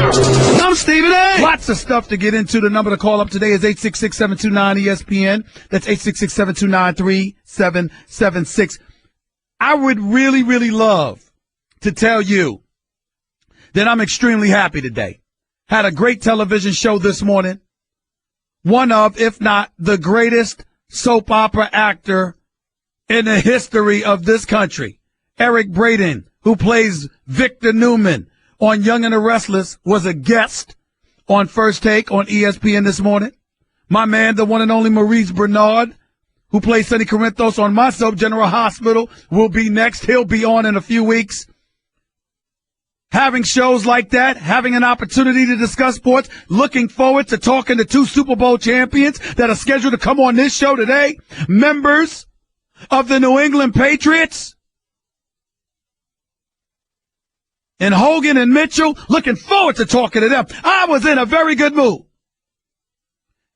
I'm Stephen A. Lots of stuff to get into. The number to call up today is 866-729-ESPN. That's 866-729-3776. I would really, really love to tell you that I'm extremely happy today. Had a great television show this morning. One of, if not the greatest soap opera actor in the history of this country. Eric Braeden, who plays Victor Newman on Young and the Restless, was a guest on First Take on ESPN this morning. My man, the one and only Maurice Bernard, who plays Sonny Corinthos on my soap, General Hospital, will be next. He'll be on in a few weeks. Having shows like that, having an opportunity to discuss sports, looking forward to talking to two Super Bowl champions that are scheduled to come on this show today, members of the New England Patriots, and Hogan and Mitchell, looking forward to talking to them. I was in a very good mood.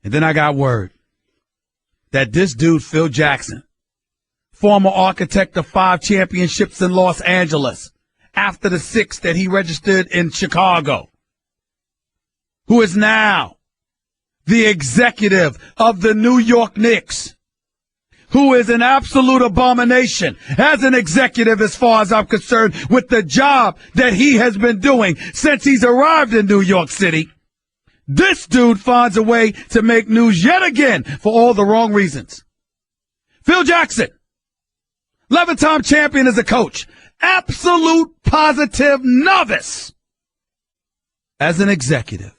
And then I got word that this dude, Phil Jackson, former architect of 5 championships in Los Angeles, after the 6 that he registered in Chicago, who is now the executive of the New York Knicks, who is an absolute abomination as an executive as far as I'm concerned with the job that he has been doing since he's arrived in New York City. This dude finds a way to make news yet again for all the wrong reasons. Phil Jackson, 11-time champion as a coach, absolute positive novice as an executive.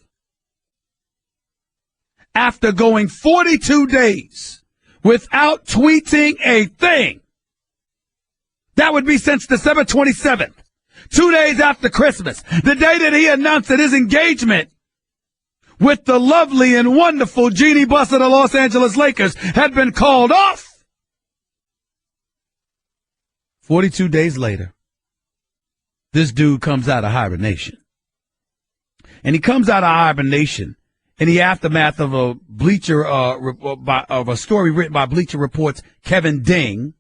After going 42 days without tweeting a thing, that would be since December 27th, 2 days after Christmas, the day that he announced that his engagement with the lovely and wonderful Jeannie Buss of the Los Angeles Lakers had been called off. 42 days later, this dude comes out of hibernation. And he comes out of hibernation in the aftermath of a story written by Bleacher Report's Kevin Ding,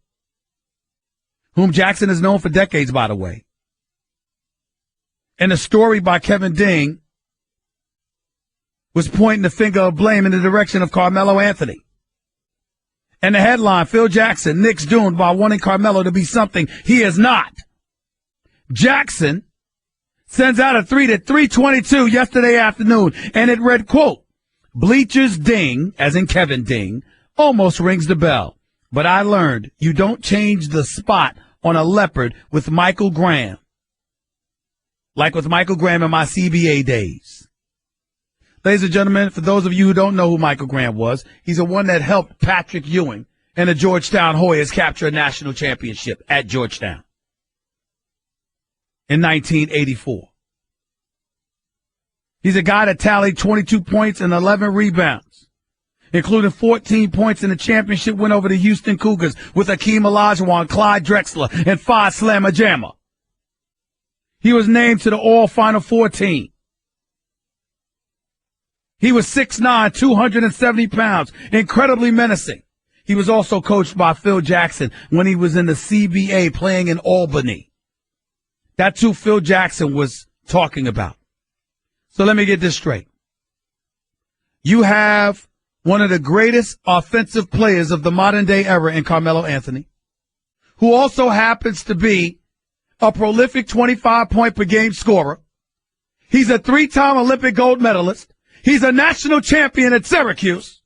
whom Jackson has known for decades, by the way. And a story by Kevin Ding was pointing the finger of blame in the direction of Carmelo Anthony. And the headline, Phil Jackson, Knicks doomed by wanting Carmelo to be something he is not. Jackson sends out a tweet at 3:22 yesterday afternoon, and it read, quote, Bleacher's Ding, as in Kevin Ding, almost rings the bell. But I learned you don't change the spot on a leopard with Michael Graham. Like with Michael Graham in my CBA days. Ladies and gentlemen, for those of you who don't know who Michael Graham was, he's the one that helped Patrick Ewing and the Georgetown Hoyas capture a national championship at Georgetown in 1984. He's a guy that tallied 22 points and 11 rebounds, including 14 points in the championship win over the Houston Cougars with Akeem Olajuwon, Clyde Drexler, and Phi Slamma Jamma. He was named to the All-Final Four team. He was 6'9", 270 pounds, incredibly menacing. He was also coached by Phil Jackson when he was in the CBA playing in Albany. That's who Phil Jackson was talking about. So let me get this straight. You have one of the greatest offensive players of the modern day era in Carmelo Anthony, who also happens to be a prolific 25-point per game scorer. He's a 3-time Olympic gold medalist. He's a national champion at Syracuse.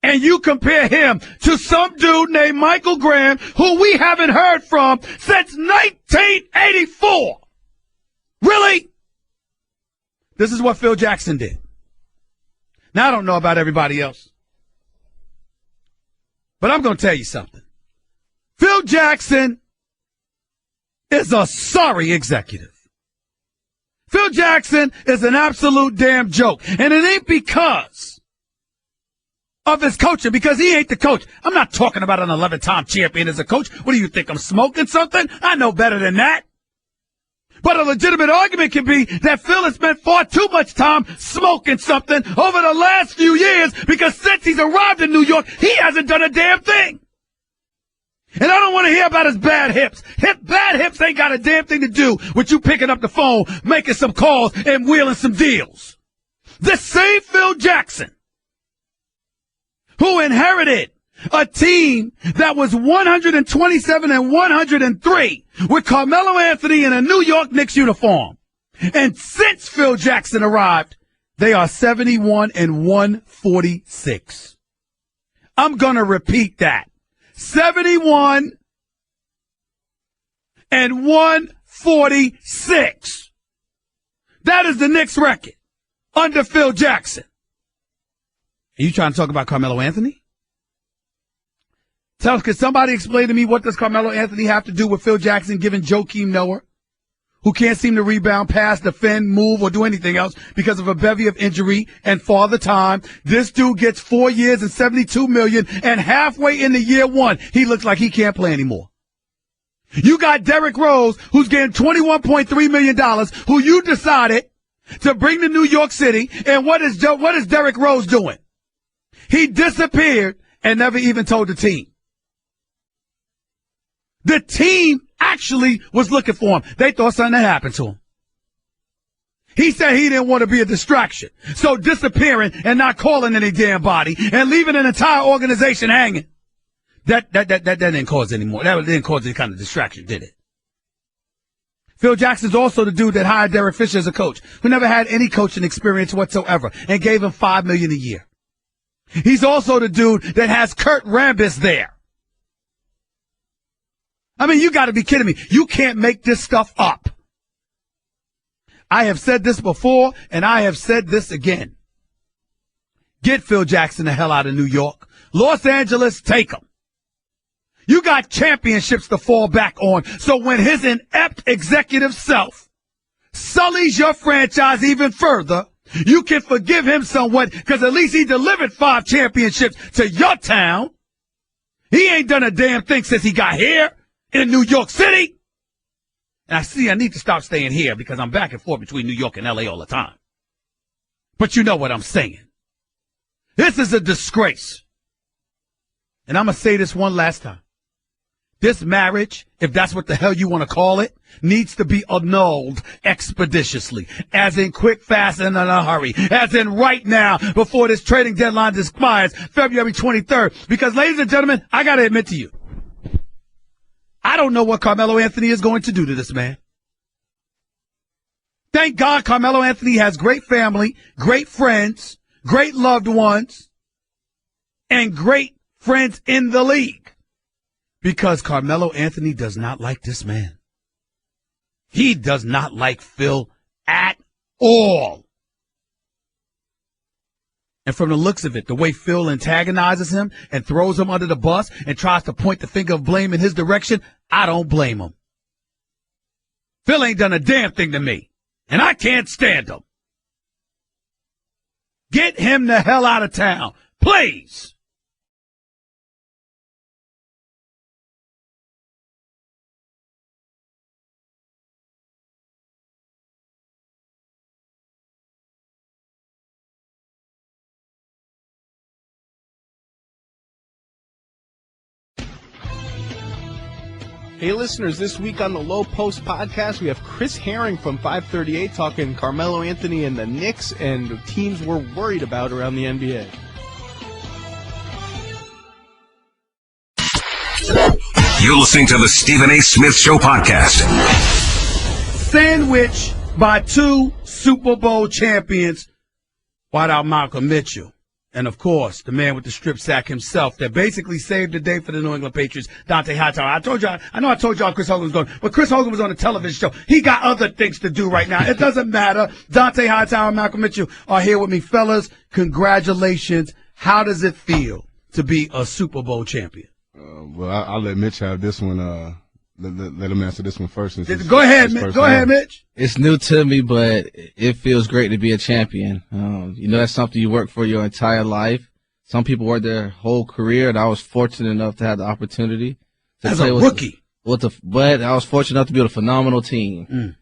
And you compare him to some dude named Michael Graham, who we haven't heard from since 1984. Really? This is what Phil Jackson did. Now, I don't know about everybody else, but I'm going to tell you something. Phil Jackson is a sorry executive. Phil Jackson is an absolute damn joke. And it ain't because of his coaching, because he ain't the coach. I'm not talking about an 11-time champion as a coach. What do you think, I'm smoking something? I know better than that. But a legitimate argument can be that Phil has spent far too much time smoking something over the last few years because since he's arrived in New York, he hasn't done a damn thing. And I don't want to hear about his bad hips. Bad hips ain't got a damn thing to do with you picking up the phone, making some calls, and wheeling some deals. This same Phil Jackson, who inherited a team that was 127 and 103 with Carmelo Anthony in a New York Knicks uniform. And since Phil Jackson arrived, they are 71 and 146. I'm going to repeat that. 71 and 146. That is the Knicks record under Phil Jackson. Are you trying to talk about Carmelo Anthony? Could somebody explain to me what does Carmelo Anthony have to do with Phil Jackson giving Joakim Noah, who can't seem to rebound, pass, defend, move, or do anything else because of a bevy of injury and father time? This dude gets 4 years and $72 million, and halfway into year one, he looks like he can't play anymore. You got Derrick Rose, who's getting $21.3 million, who you decided to bring to New York City, and what is Derrick Rose doing? He disappeared and never even told the team. The team actually was looking for him. They thought something had happened to him. He said he didn't want to be a distraction. So disappearing and not calling any damn body and leaving an entire organization hanging. That didn't cause any more. That didn't cause any kind of distraction, did it? Phil Jackson's also the dude that hired Derek Fisher as a coach, who never had any coaching experience whatsoever and gave him $5 million a year. He's also the dude that has Kurt Rambis there. I mean, you got to be kidding me. You can't make this stuff up. I have said this before, and I have said this again. Get Phil Jackson the hell out of New York. Los Angeles, take him. You got championships to fall back on, so when his inept executive self sullies your franchise even further, you can forgive him somewhat, because at least he delivered 5 championships to your town. He ain't done a damn thing since he got here in New York City. And I need to stop staying here because I'm back and forth between New York and LA all the time. But you know what I'm saying. This is a disgrace. And I'm going to say this one last time. This marriage, if that's what the hell you want to call it, needs to be annulled expeditiously, as in quick, fast, and in a hurry, as in right now before this trading deadline expires February 23rd. Because, ladies and gentlemen, I got to admit to you, I don't know what Carmelo Anthony is going to do to this man. Thank God Carmelo Anthony has great family, great friends, great loved ones, and great friends in the league. Because Carmelo Anthony does not like this man. He does not like Phil at all. And from the looks of it, the way Phil antagonizes him and throws him under the bus and tries to point the finger of blame in his direction, I don't blame him. Phil ain't done a damn thing to me, and I can't stand him. Get him the hell out of town, please. Hey listeners, this week on the Low Post podcast, we have Chris Herring from 538 talking Carmelo Anthony and the Knicks and teams we're worried about around the NBA. You're listening to the Stephen A. Smith Show podcast. Sandwiched by 2 Super Bowl champions, wideout Malcolm Mitchell. And, of course, the man with the strip sack himself that basically saved the day for the New England Patriots, Dante Hightower. I told y'all Chris Hogan was going, but Chris Hogan was on a television show. He got other things to do right now. It doesn't matter. Dante Hightower and Malcolm Mitchell are here with me. Fellas, congratulations. How does it feel to be a Super Bowl champion? Well, I'll let Mitch have this one. Let him answer this one first. Go ahead, Mitch. It's new to me, but it feels great to be a champion. That's something you work for your entire life. Some people work their whole career, and I was fortunate enough to have the opportunity to as play a rookie. But I was fortunate enough to be with a phenomenal team,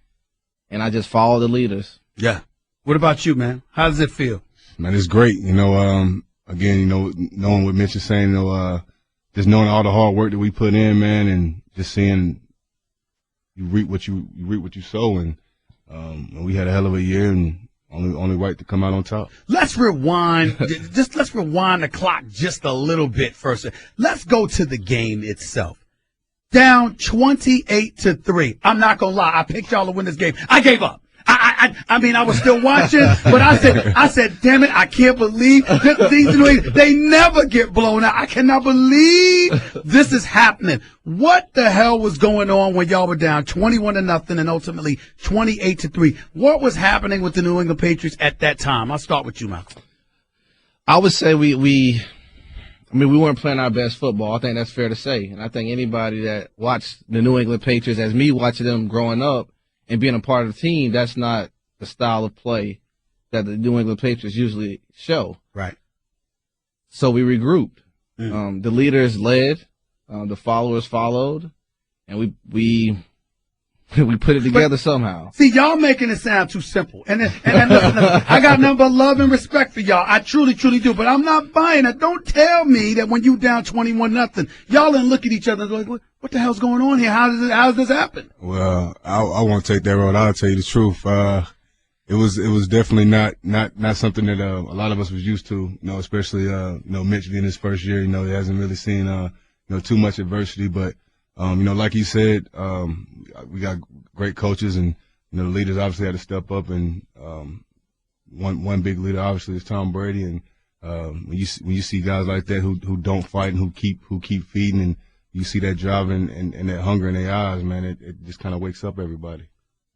and I just followed the leaders. Yeah. What about you, man? How does it feel? Man, it's great. Again, knowing what Mitch is saying, just knowing all the hard work that we put in, man, and just seeing you reap what you sow, and we had a hell of a year, and only right to come out on top. Let's rewind. Let's rewind the clock just a little bit first. Let's go to the game itself. Down 28-3. I'm not gonna lie. I picked y'all to win this game. I gave up. I mean, I was still watching, but I said, damn it, I can't believe they never get blown out. I cannot believe this is happening. What the hell was going on when y'all were down 21-0 and ultimately 28-3? What was happening with the New England Patriots at that time? I'll start with you, Malcolm. I would say we weren't playing our best football. I think that's fair to say. And I think anybody that watched the New England Patriots, as me watching them growing up and being a part of the team, that's not the style of play that the New England Patriots usually show. Right. So we regrouped. The leaders led, the followers followed, and we put it together somehow. See, y'all making it sound too simple. And listen, I got nothing but love and respect for y'all. I truly, truly do. But I'm not buying it. Don't tell me that when you down 21-0, y'all didn't look at each other and go, like, what the hell's going on here? How does this happen? Well, I won't take that road. I'll tell you the truth. It was definitely not something that a lot of us was used to. Especially Mitch being his first year. He hasn't really seen too much adversity. But like you said, we got great coaches, and the leaders obviously had to step up. And one big leader obviously is Tom Brady. And when you see guys like that who don't fight and who keep feeding, and you see that drive and that hunger in their eyes, man, it just kind of wakes up everybody.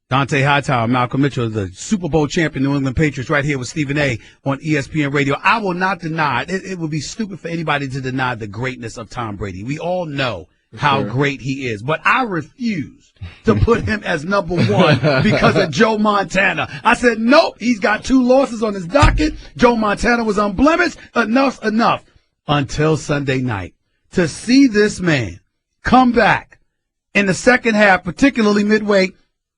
Dante Hightower, Malcolm Mitchell, the Super Bowl champion New England Patriots, right here with Stephen A. on ESPN Radio. I will not deny it. It would be stupid for anybody to deny the greatness of Tom Brady. We all know how great he is, but I refuse to put him as number one because of Joe Montana. I said, nope, he's got 2 losses on his docket. Joe Montana was unblemished. Enough. Until Sunday night. To see this man come back in the second half, particularly midway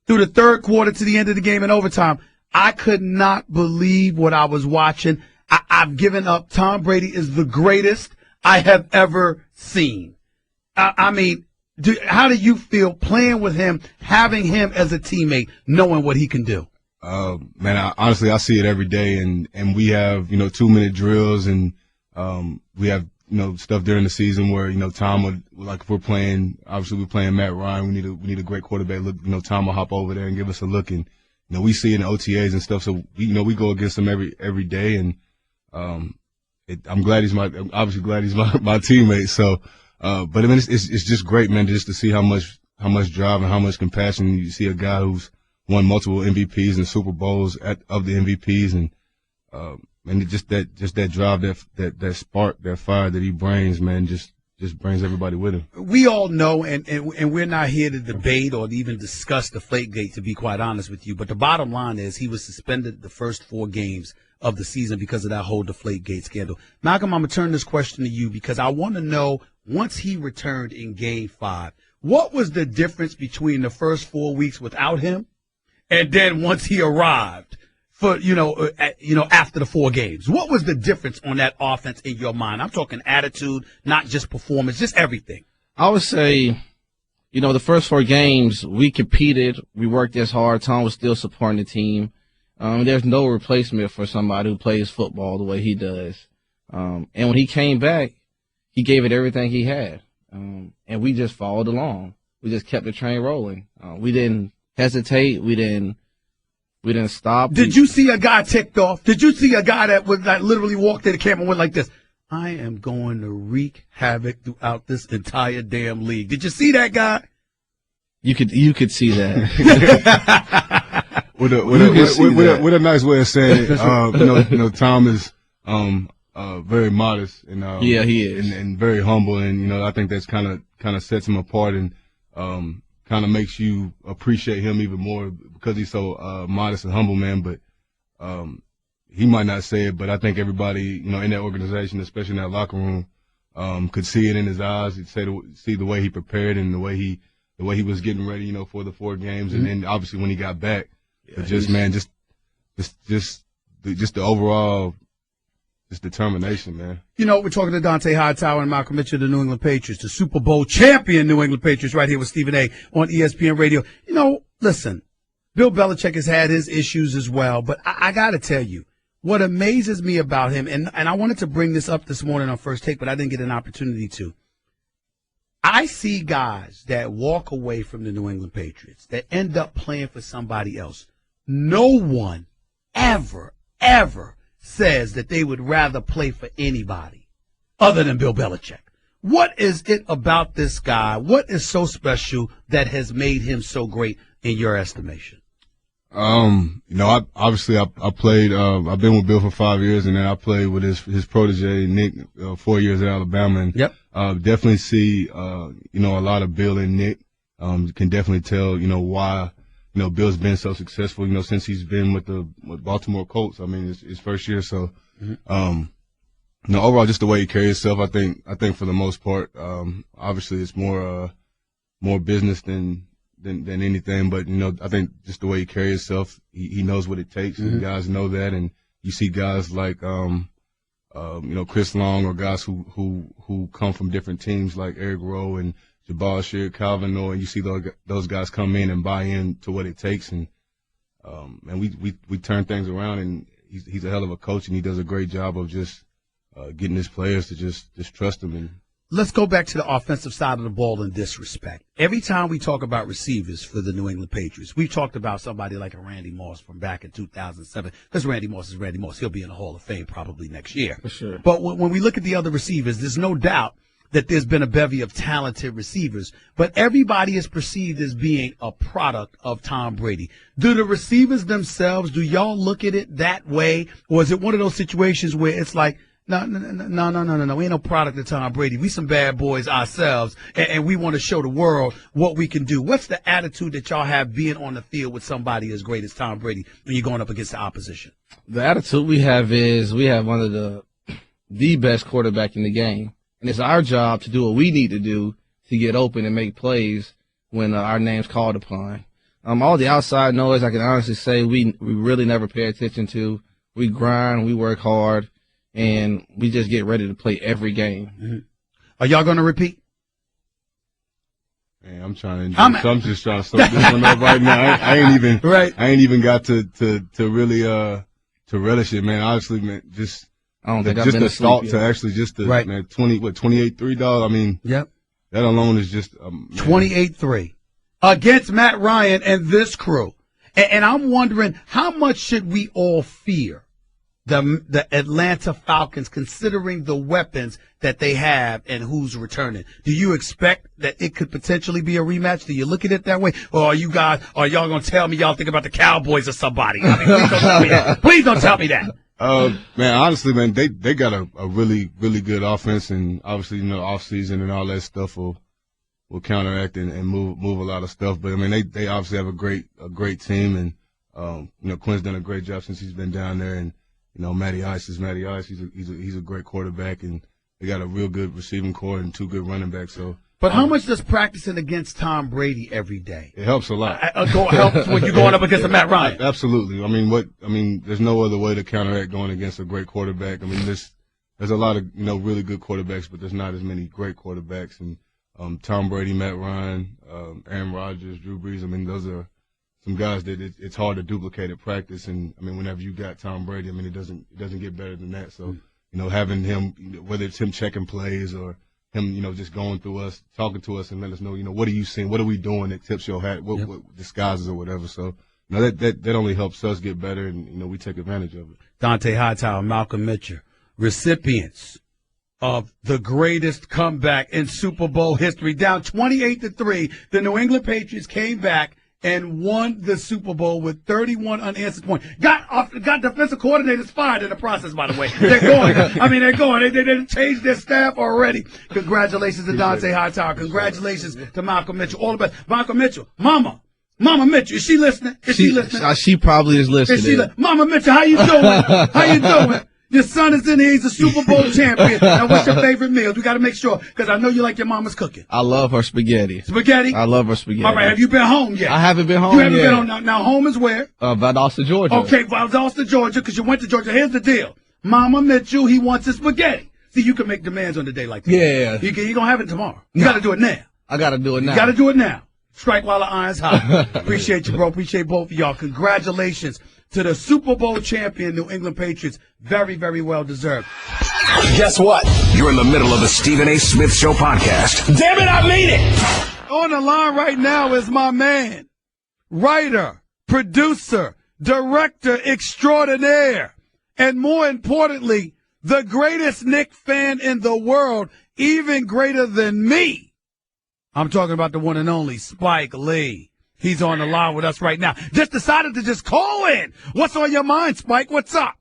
through the third quarter to the end of the game in overtime, I could not believe what I was watching. I've given up. Tom Brady is the greatest I have ever seen. How do you feel playing with him, having him as a teammate, knowing what he can do? Man, honestly, I see it every day, and we have 2-minute drills, and we have stuff during the season where Tom would, like, if we're playing Matt Ryan, we need a great quarterback. Look, Tom will hop over there and give us a look, and we see it in OTAs and stuff. So we go against him every day, and I'm glad he's my teammate. So, but I mean, it's just great, man, just to see how much drive and how much compassion you see a guy who's won multiple MVPs and Super Bowls of the MVPs, and just that drive, that spark, that fire that he brings, man, just brings everybody with him. We all know, and we're not here to debate or to even discuss Deflategate, to be quite honest with you. But the bottom line is he was suspended the first 4 games of the season because of that whole Deflategate scandal. Malcolm, I'm going to turn this question to you because I want to know, once he returned in Game 5, what was the difference between the first 4 weeks without him and then once he arrived? For after the 4 games, what was the difference on that offense in your mind? I'm talking attitude, not just performance, just everything. I would say, the first 4 games we competed, we worked as hard. Tom was still supporting the team. There's no replacement for somebody who plays football the way he does. And when he came back, he gave it everything he had, and we just followed along. We just kept the train rolling. We didn't hesitate. We didn't stop. Did you see a guy ticked off? Did you see a guy that literally walked in the camera and went like this? I am going to wreak havoc throughout this entire damn league. Did you see that guy? You could see that. with a nice way of saying it. Tom is very modest, and yeah, he is, and very humble, and I think that's kind of sets him apart, and kind of makes you appreciate him even more because he's so modest and humble, man. But he might not say it, but I think everybody, in that organization, especially in that locker room, could see it in his eyes. He'd see the way he prepared and the way he was getting ready, for the 4 games, and then obviously when he got back, but just the overall determination, man. You know, we're talking to Dante Hightower and Malcolm Mitchell, the New England Patriots, the Super Bowl champion New England Patriots, right here with Stephen A. on ESPN Radio. You know, listen, Bill Belichick has had his issues as well, but I got to tell you, what amazes me about him, and I wanted to bring this up this morning on First Take, but I didn't get an opportunity to. I see guys that walk away from the New England Patriots that end up playing for somebody else. No one ever says that they would rather play for anybody other than Bill Belichick. What is it about this guy? What is so special that has made him so great in your estimation? You know, I played, I've been with Bill for 5 years, and then I played with his protege, Nick, 4 years at Alabama. And, yep. Definitely see, you know, a lot of Bill and Nick. You can definitely tell, you know, why, you know, Bill's been so successful, you know, since he's been with Baltimore Colts. I mean, it's his first year. So, you know, overall, just the way he carries himself, I think for the most part, obviously it's more business than anything. But, you know, I think just the way he carries himself, he knows what it takes. And guys know that. And you see guys like, you know, Chris Long, or guys who come from different teams like Eric Rowe and Jabal Shear, Calvin Noy, and you see those guys come in and buy in to what it takes, and we turn things around, and he's a hell of a coach, and he does a great job of just getting his players to just trust him. And let's go back to the offensive side of the ball in this respect. Every time we talk about receivers for the New England Patriots, we've talked about somebody like a Randy Moss from back in 2007, because Randy Moss is Randy Moss. He'll be in the Hall of Fame probably next year. For sure. But when we look at the other receivers, there's no doubt that there's been a bevy of talented receivers, but everybody is perceived as being a product of Tom Brady. Do the receivers themselves, do y'all look at it that way? Or is it one of those situations where it's like, no, we ain't no product of Tom Brady. We some bad boys ourselves, and we want to show the world what we can do. What's the attitude that y'all have being on the field with somebody as great as Tom Brady when you're going up against the opposition? The attitude we have is we have one of the best quarterback in the game. And it's our job to do what we need to do to get open and make plays when our name's called upon. All the outside noise, I can honestly say we really never pay attention to. We grind, we work hard, and we just get ready to play every game. Mm-hmm. Are y'all going to repeat? Man, I'm just trying to start this one up right now. I ain't even got to really to relish it, man. Honestly, man, just. I don't think I've just been the thought yet. to actually just the right. man, 28-3 dollars. I mean, yep. That alone is just 28-3 against Matt Ryan and this crew. And I'm wondering, how much should we all fear the Atlanta Falcons, considering the weapons that they have and who's returning? Do you expect that it could potentially be a rematch? Do you look at it that way? Or are y'all going to tell me y'all think about the Cowboys or somebody? I mean, please don't tell me that. Please don't tell me that. Man, honestly, man, they got a really, really good offense, and obviously, you know, off season and all that stuff will counteract and move a lot of stuff. But I mean, they obviously have a great team, and you know, Quinn's done a great job since he's been down there, and you know, Matty Ice is Matty Ice. He's a great quarterback, and they got a real good receiving core and two good running backs. So. But how much does practicing against Tom Brady every day? It helps a lot. Helps when you're going up against a Matt Ryan. Absolutely. I mean, there's no other way to counteract going against a great quarterback. I mean, there's a lot of, you know, really good quarterbacks, but there's not as many great quarterbacks. And Tom Brady, Matt Ryan, Aaron Rodgers, Drew Brees. I mean, those are some guys that it's hard to duplicate at practice. And I mean, whenever you got Tom Brady, I mean, it doesn't get better than that. So, you know, having him, whether it's him checking plays or him, you know, just going through us, talking to us, and let us know, you know, what are you seeing? What are we doing that tips your hat? What disguises or whatever. So, you know, that only helps us get better, and, you know, we take advantage of it. Dante Hightower, Malcolm Mitchell, recipients of the greatest comeback in Super Bowl history. Down 28-3, the New England Patriots came back and won the Super Bowl with 31 unanswered points. Got defensive coordinators fired in the process, by the way. They're going. They changed their staff already. Congratulations to Dante Hightower. Congratulations to Malcolm Mitchell. All the best. Malcolm Mitchell, Mama Mitchell, is she listening? She listening? She probably is listening. Mama Mitchell, how you doing? Your son is in here. He's a Super Bowl champion. Now, what's your favorite meals? We got to make sure, because I know you like your mama's cooking. I love her spaghetti. Spaghetti? I love her spaghetti. All right, have you been home yet? I haven't been home yet. You haven't been home. Now home is where? Valdosta, Georgia. Okay, Valdosta, Georgia, because you went to Georgia. Here's the deal. Mama Mitchell, he wants his spaghetti. See, you can make demands on the day like that. Yeah. You don't have it tomorrow. You got to do it now. I got to do it now. You got to do it now. Strike while the iron's hot. Appreciate you, bro. Appreciate both of y'all. Congratulations to the Super Bowl champion New England Patriots. Very, very well deserved. Guess what? You're in the middle of the Stephen A. Smith Show podcast. Damn it, I mean it! On the line right now is my man, writer, producer, director extraordinaire, and more importantly, the greatest Knicks fan in the world, even greater than me. I'm talking about the one and only Spike Lee. He's on the line with us right now. Just decided to just call in. What's on your mind, Spike? What's up?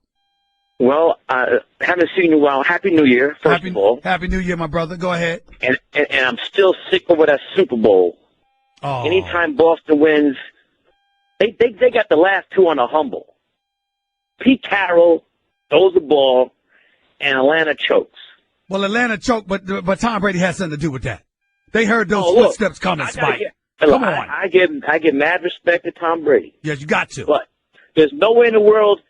Well, haven't seen you in a while. Happy New Year, first of all. Happy New Year, my brother. Go ahead. And I'm still sick over that Super Bowl. Oh. Anytime Boston wins, they got the last two on the humble. Pete Carroll throws the ball, and Atlanta chokes. Well, Atlanta choked, but Tom Brady has something to do with that. They heard those footsteps coming, Spike. Come on. I give mad respect to Tom Brady. Yes, you got to. But there's no way in the world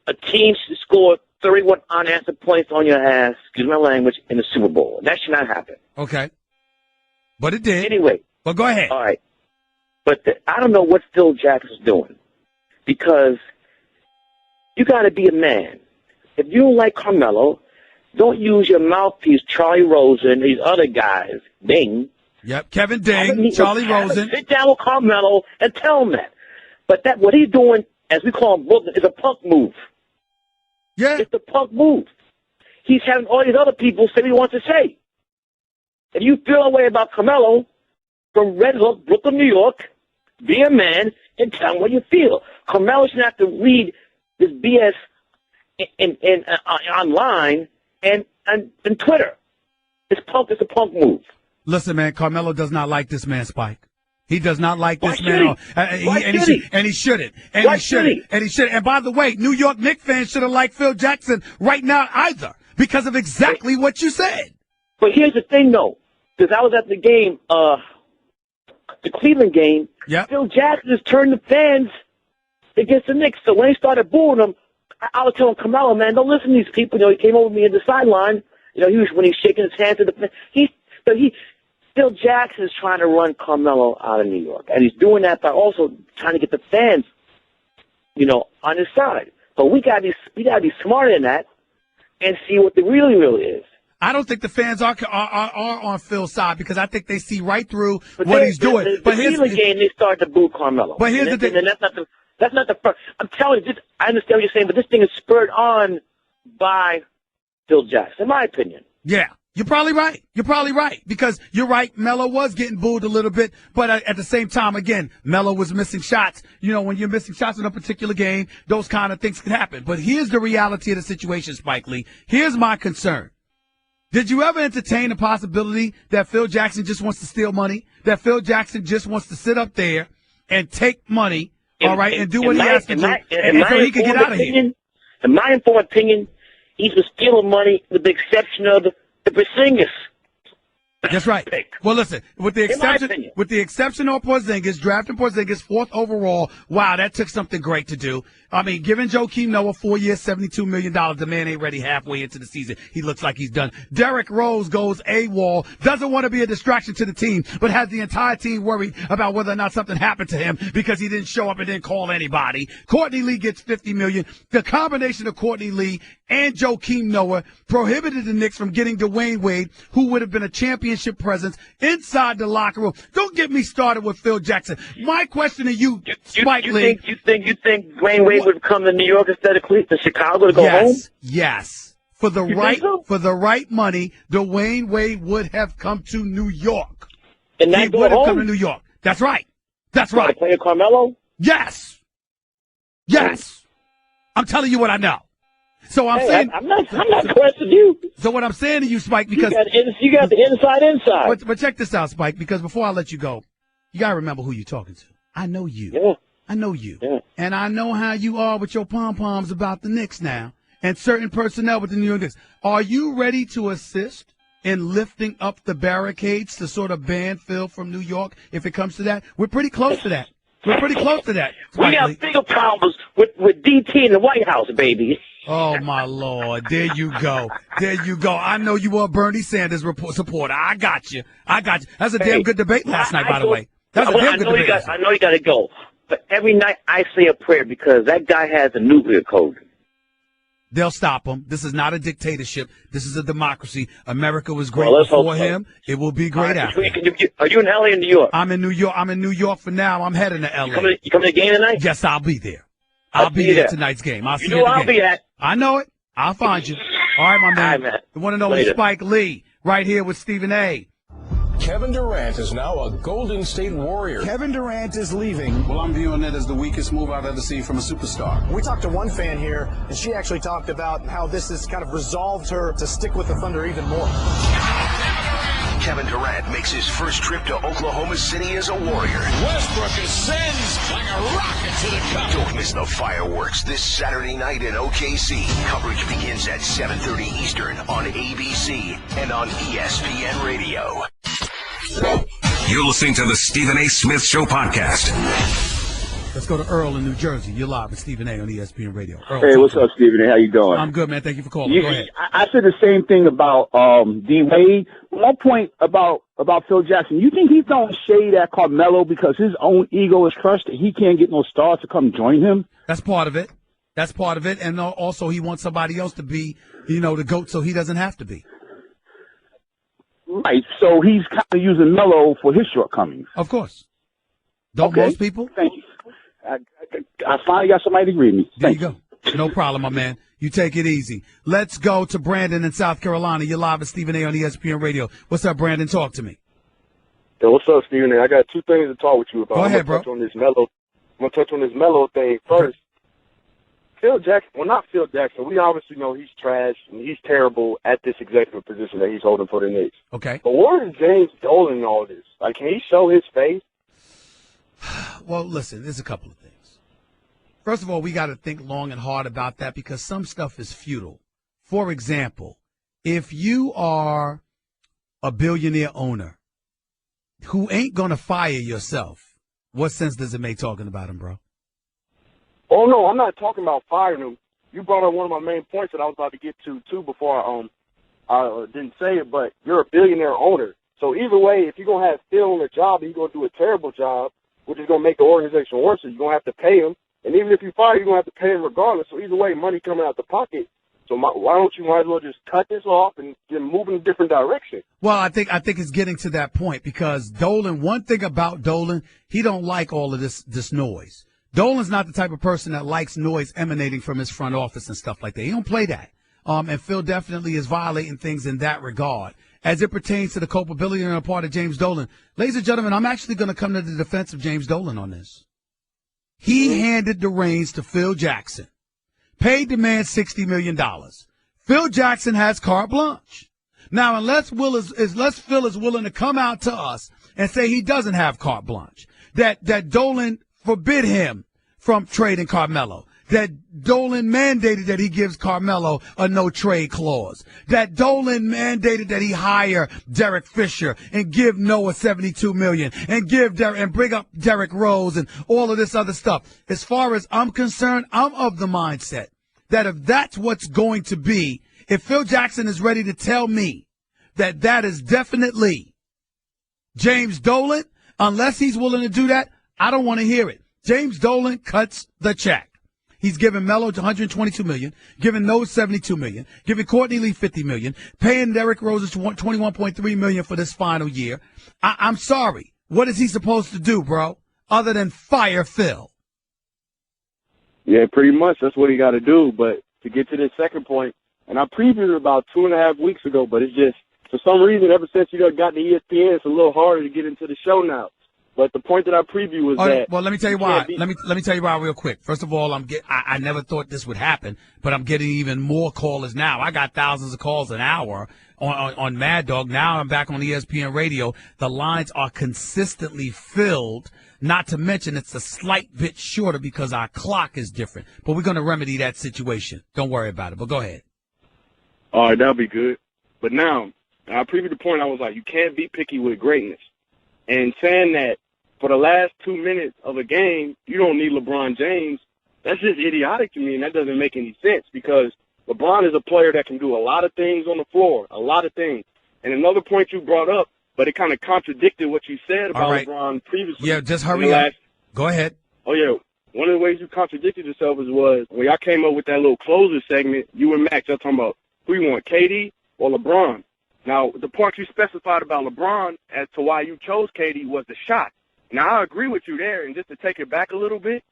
a team should score 31 unanswered points on your ass, excuse my language, in the Super Bowl. That should not happen. Okay. But it did. Anyway. Well, go ahead. All right. But I don't know what Phil Jackson's doing, because you got to be a man. If you don't like Carmelo, don't use your mouthpiece, Charlie Rosen, and these other guys, Ding. Yep, Kevin Ding, Charlie Rosen. Sit down with Carmelo and tell him that. But what he's doing, as we call him, Brooklyn, is a punk move. Yeah. It's a punk move. He's having all these other people say what he wants to say. If you feel a way about Carmelo, from Red Hook, Brooklyn, New York, be a man and tell him what you feel. Carmelo shouldn't have to read this BS online and Twitter. It's a punk move. Listen, man, Carmelo does not like this man, Spike. He does not like this man. And he shouldn't. And by the way, New York Knicks fans shouldn't like Phil Jackson right now either, because of exactly what you said. But here's the thing, though, because I was at the game, the Cleveland game. Yep. Phil Jackson has turned the fans against the Knicks. So when they started booing him, I was telling Carmelo, man, don't listen to these people. He came over to me at the sideline. When he's shaking his hand to the fans, Phil Jackson is trying to run Carmelo out of New York, and he's doing that by also trying to get the fans, on his side. But we gotta be smarter than that and see what the really is. I don't think the fans are on Phil's side, because I think they see right through what he's doing. But here's the game, they started to boo Carmelo. But here's the thing. And that's not the first. I'm telling you, I understand what you're saying, but this thing is spurred on by Phil Jackson, in my opinion. Yeah. You're probably right. Because you're right. Melo was getting booed a little bit, but at the same time, again, Melo was missing shots. When you're missing shots in a particular game, those kind of things can happen. But here's the reality of the situation, Spike Lee. Here's my concern. Did you ever entertain the possibility that Phil Jackson just wants to steal money? That Phil Jackson just wants to sit up there and take money, and do what he has to do, and so he can get out of here? In my informed opinion, he's been stealing money with the exception of the Porzingis. That's right. Well, listen, with the exception of Porzingis, drafting Porzingis 4th overall, wow, that took something great to do. I mean, giving Joakim Noah 4 years, $72 million, the man ain't ready halfway into the season. He looks like he's done. Derrick Rose goes AWOL, doesn't want to be a distraction to the team, but has the entire team worried about whether or not something happened to him because he didn't show up and didn't call anybody. Courtney Lee gets $50 million. The combination of Courtney Lee and Joakim Noah prohibited the Knicks from getting Dwayne Wade, who would have been a championship presence inside the locker room. Don't get me started with Phil Jackson. My question to you, Spike Lee. You think Dwayne Wade would come to New York instead of Cleveland, Chicago to go home? Yes. For the right money, Dwayne Wade would have come to New York. And he would have come to New York. That's right. That's right. Play Carmelo? Yes. I'm telling you what I know. So I'm saying I'm not questioning you. So what I'm saying to you, Spike, because you got the inside. But check this out, Spike, because before I let you go, you gotta remember who you're talking to. I know you. Yeah. I know you. Yeah. And I know how you are with your pom-poms about the Knicks now and certain personnel with the New York Knicks. Are you ready to assist in lifting up the barricades to sort of ban Phil from New York if it comes to that? We're pretty close to that. We got bigger problems with DT in the White House, baby. Oh, my Lord. There you go. There you go. I know you were a Bernie Sanders supporter. I got you. That's a damn good debate last night, by the way. That's a damn good debate. I know you got to go. But every night I say a prayer because that guy has a nuclear code. They'll stop him. This is not a dictatorship. This is a democracy. America was great before him. It will be great after. Are you in L.A. or New York? I'm in New York. I'm in New York for now. I'm heading to L.A. You coming to the game tonight? Yes, I'll be there. I'll be there tonight's game. I'll see you at the I'll game. be at. I know it. I'll find you. All right, my man. All right, man. The one and only Spike Lee, right here with Stephen A. Kevin Durant is now a Golden State Warrior. Kevin Durant is leaving. Well, I'm viewing it as the weakest move I've ever seen from a superstar. We talked to one fan here, and she actually talked about how this has kind of resolved her to stick with the Thunder even more. Kevin Durant makes his first trip to Oklahoma City as a Warrior. Westbrook ascends like a rocket to the cup. Don't miss the fireworks this Saturday night in OKC. Coverage begins at 7:30 Eastern on ABC and on ESPN Radio. You're listening to the Stephen A. Smith Show podcast. Let's go to Earl in New Jersey. You're live with Stephen A. on ESPN Radio. Earl, hey, what's up, Stephen A.? How you doing? I'm good, man. Thank you for calling. Go ahead. I said the same thing about D-Wade. One point about Phil Jackson. You think he's throwing shade at Carmelo because his own ego is crushed and he can't get no stars to come join him? That's part of it. That's part of it. And also he wants somebody else to be, the GOAT so he doesn't have to be. Right. So he's kind of using Melo for his shortcomings. Of course. Don't most people? Thank you. I finally got somebody to agree with me. There you go. No problem, my man. You take it easy. Let's go to Brandon in South Carolina. You're live with Stephen A. on ESPN Radio. What's up, Brandon? Talk to me. Yo, what's up, Stephen A? I got two things to talk with you about. Go ahead, bro. I'm going to touch on this Melo thing first. Phil Jackson, well, not Phil Jackson. We obviously know he's trash and he's terrible at this executive position that he's holding for the Knicks. Okay. But where is James Dolan in all this? Like, can he show his face? Well, listen, there's a couple of things. First of all, we got to think long and hard about that because some stuff is futile. For example, if you are a billionaire owner who ain't going to fire yourself, what sense does it make talking about him, bro? Oh, no, I'm not talking about firing him. You brought up one of my main points that I was about to get to, too, before I didn't say it, but you're a billionaire owner. So either way, if you're going to have Phil on the job and he's going to do a terrible job, which is going to make the organization worse, so you're going to have to pay him. And even if you fire, you're going to have to pay him regardless. So either way, money coming out the pocket. So why don't you might as well just cut this off and move in a different direction? Well, I think it's getting to that point because Dolan, one thing about Dolan, he don't like all of this noise. Dolan's not the type of person that likes noise emanating from his front office and stuff like that. He don't play that. And Phil definitely is violating things in that regard. As it pertains to the culpability on the part of James Dolan, ladies and gentlemen, I'm actually going to come to the defense of James Dolan on this. He handed the reins to Phil Jackson, paid the man $60 million. Phil Jackson has carte blanche. Now, unless Phil is willing to come out to us and say he doesn't have carte blanche, that Dolan forbid him from trading Carmelo, that Dolan mandated that he gives Carmelo a no-trade clause, that Dolan mandated that he hire Derek Fisher and give Noah $72 million and bring up Derrick Rose and all of this other stuff. As far as I'm concerned, I'm of the mindset that if that's what's going to be, if Phil Jackson is ready to tell me that is definitely James Dolan, unless he's willing to do that, I don't want to hear it. James Dolan cuts the check. He's giving Melo $122 million, giving Noah $72 million, giving Courtney Lee $50 million, paying Derrick Rose $21.3 million for this final year. I'm sorry. What is he supposed to do, bro, other than fire Phil? Yeah, pretty much. That's what he got to do. But to get to this second point, and I previewed it about 2.5 weeks ago, but it's just, for some reason, ever since you got to ESPN, it's a little harder to get into the show now. But the point that I previewed was that. Well, let me tell you why. Let me tell you why real quick. First of all, I never thought this would happen, but I'm getting even more callers now. I got thousands of calls an hour on Mad Dog. Now I'm back on ESPN Radio. The lines are consistently filled. Not to mention it's a slight bit shorter because our clock is different. But we're going to remedy that situation. Don't worry about it. But go ahead. All right, that'll be good. But now, I previewed the point. I was like, you can't be picky with greatness. And saying that, for the last 2 minutes of a game, you don't need LeBron James That's just idiotic to me, and that doesn't make any sense because LeBron is a player that can do a lot of things on the floor, a lot of things. And another point you brought up, but it kind of contradicted what you said about LeBron previously. Yeah, just hurry up. Go ahead. Oh, yeah. One of the ways you contradicted yourself was when y'all came up with that little closer segment, you and Max, y'all talking about who you want, KD or LeBron. Now, the part you specified about LeBron as to why you chose KD was the shot. Now, I agree with you there, and just to take it back a little bit,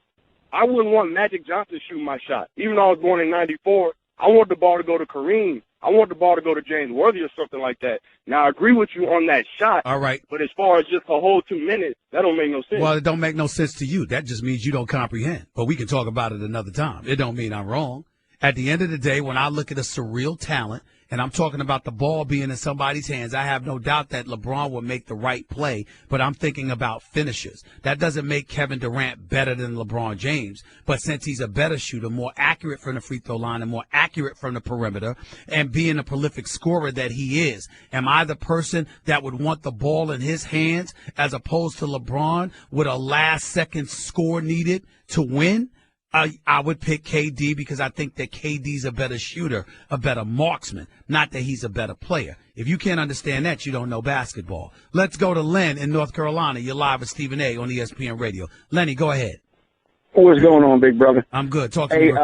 I wouldn't want Magic Johnson to shoot my shot. Even though I was born in 94, I want the ball to go to Kareem. I want the ball to go to James Worthy or something like that. Now, I agree with you on that shot. All right. But as far as just a whole 2 minutes, that don't make no sense. Well, it don't make no sense to you. That just means you don't comprehend. But we can talk about it another time. It don't mean I'm wrong. At the end of the day, when I look at a surreal talent, and I'm talking about the ball being in somebody's hands, I have no doubt that LeBron will make the right play, but I'm thinking about finishers. That doesn't make Kevin Durant better than LeBron James, but since he's a better shooter, more accurate from the free throw line and more accurate from the perimeter, and being a prolific scorer that he is, am I the person that would want the ball in his hands as opposed to LeBron with a last-second score needed to win? I would pick KD because I think that KD's a better shooter, a better marksman, not that he's a better player. If you can't understand that, you don't know basketball. Let's go to Len in North Carolina. You're live with Stephen A. on ESPN Radio. Lenny, go ahead. What's going on, big brother? I'm good. Talk to me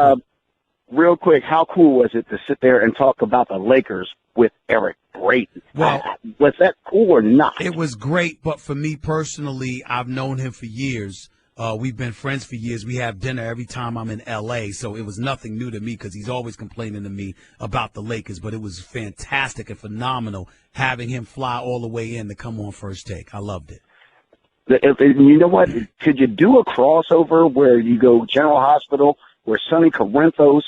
real quick. How cool was it to sit there and talk about the Lakers with Eric Brayton? Well, was that cool or not? It was great, but for me personally, I've known him for years. We've been friends for years. We have dinner every time I'm in L.A., so it was nothing new to me because he's always complaining to me about the Lakers. But it was fantastic and phenomenal having him fly all the way in to come on First Take. I loved it. You know what? Could you do a crossover where you go General Hospital, where Sonny Corinthos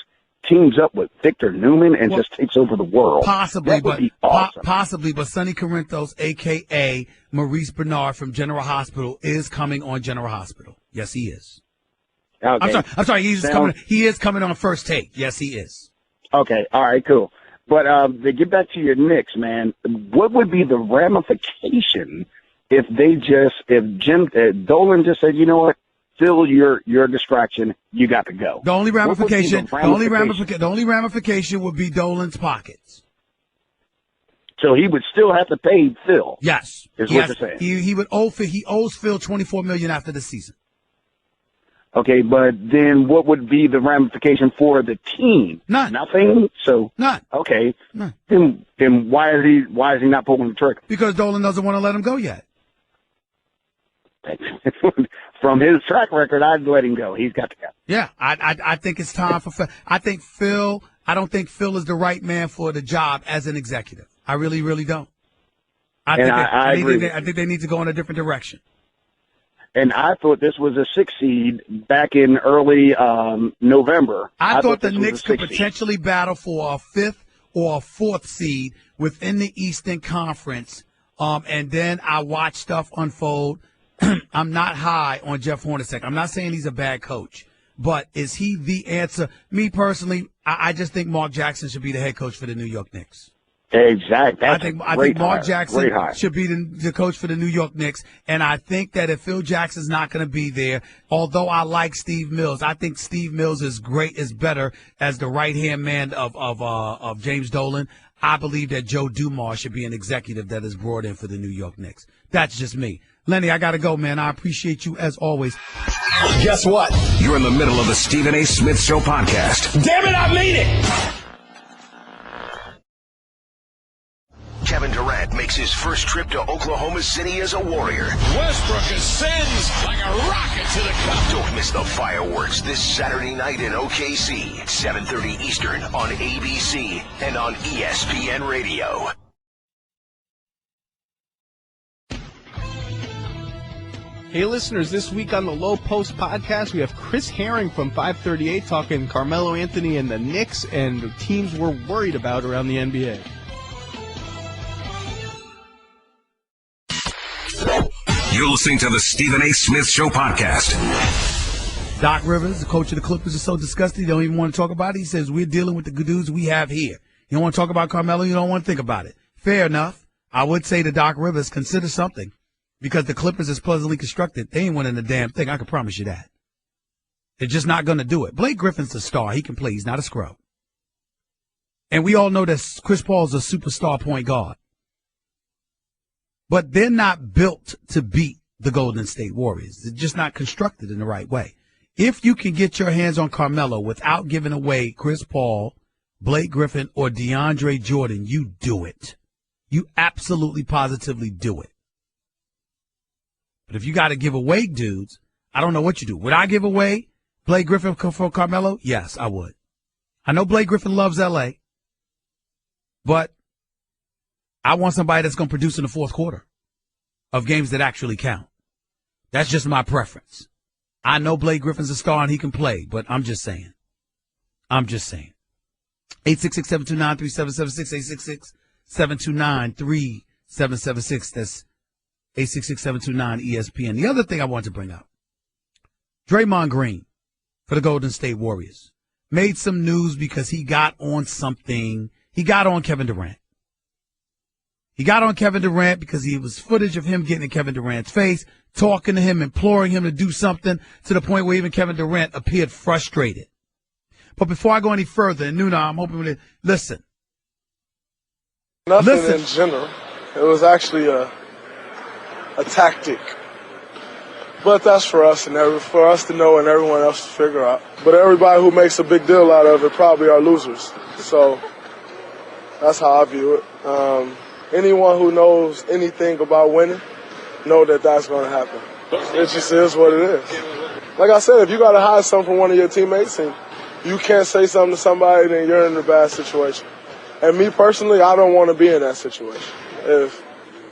teams up with Victor Newman and just takes over the world? Possibly, that would be awesome. Possibly, but Sonny Corinthos, a.k.a. Maurice Bernard from General Hospital, is coming on General Hospital. Yes, he is. Okay. I'm sorry. He is coming on First Take. Yes, he is. Okay. All right. Cool. But to get back to your Knicks, man, what would be the ramification if Dolan just said, you know what, Phil, you're a distraction. You got to go. The only ramification would be Dolan's pockets. So he would still have to pay Phil. Yes, is what you're saying. He owes Phil $24 million after the season. Okay, but then what would be the ramification for the team? None. Nothing. So none. Okay. None. Then why is he not pulling the trigger? Because Dolan doesn't want to let him go yet. From his track record, I'd let him go. He's got to go. Yeah, I think it's time for Phil. I don't think Phil is the right man for the job as an executive. I really, really don't. I think they need to go in a different direction. And I thought this was a 6 seed back in early November. I thought the Knicks could potentially battle for a 5th or a 4th seed within the Eastern Conference. And then I watched stuff unfold. I'm not high on Jeff Hornacek. I'm not saying he's a bad coach, but is he the answer? Me personally, I just think Mark Jackson should be the head coach for the New York Knicks. Exactly. I think Mark Jackson should be the coach for the New York Knicks, and I think that if Phil Jackson's not going to be there, although I like Steve Mills, I think Steve Mills is better as the right-hand man of James Dolan. I believe that Joe Dumars should be an executive that is brought in for the New York Knicks. That's just me. Lenny, I got to go, man. I appreciate you as always. Guess what? You're in the middle of the Stephen A. Smith Show podcast. Damn it, I made it! Kevin Durant makes his first trip to Oklahoma City as a Warrior. Westbrook ascends like a rocket to the cup. Don't miss the fireworks this Saturday night in OKC, 7:30 Eastern on ABC and on ESPN Radio. Hey, listeners, this week on the Low Post podcast, we have Chris Herring from 538 talking Carmelo Anthony and the Knicks and the teams we're worried about around the NBA. You're listening to the Stephen A. Smith Show podcast. Doc Rivers, the coach of the Clippers, is so disgusted he don't even want to talk about it. He says, we're dealing with the good dudes we have here. You don't want to talk about Carmelo, you don't want to think about it. Fair enough. I would say to Doc Rivers, consider something. Because the Clippers is pleasantly constructed. They ain't winning a damn thing. I can promise you that. They're just not going to do it. Blake Griffin's a star. He can play. He's not a scrub. And we all know that Chris Paul's a superstar point guard. But they're not built to beat the Golden State Warriors. They're just not constructed in the right way. If you can get your hands on Carmelo without giving away Chris Paul, Blake Griffin, or DeAndre Jordan, you do it. You absolutely positively do it. But if you got to give away dudes, I don't know what you do. Would I give away Blake Griffin for Carmelo? Yes, I would. I know Blake Griffin loves L.A., but I want somebody that's going to produce in the fourth quarter of games that actually count. That's just my preference. I know Blake Griffin's a star and he can play, but I'm just saying. 866-729-3776, 866-729-3776. That's 866-729-ESPN. The other thing I want to bring up, Draymond Green for the Golden State Warriors made some news because he got on something. He got on Kevin Durant. He got on Kevin Durant because he was footage of him getting in Kevin Durant's face, talking to him, imploring him to do something to the point where even Kevin Durant appeared frustrated. But before I go any further, and Nuna, I'm hoping to listen. Nothing in general. It was actually a tactic. But that's for us and for us to know and everyone else to figure out. But everybody who makes a big deal out of it probably are losers. So that's how I view it. Anyone who knows anything about winning know that that's going to happen. It just is what it is. Like I said, if you got to hide something from one of your teammates and you can't say something to somebody, then you're in a bad situation. And me personally, I don't want to be in that situation. If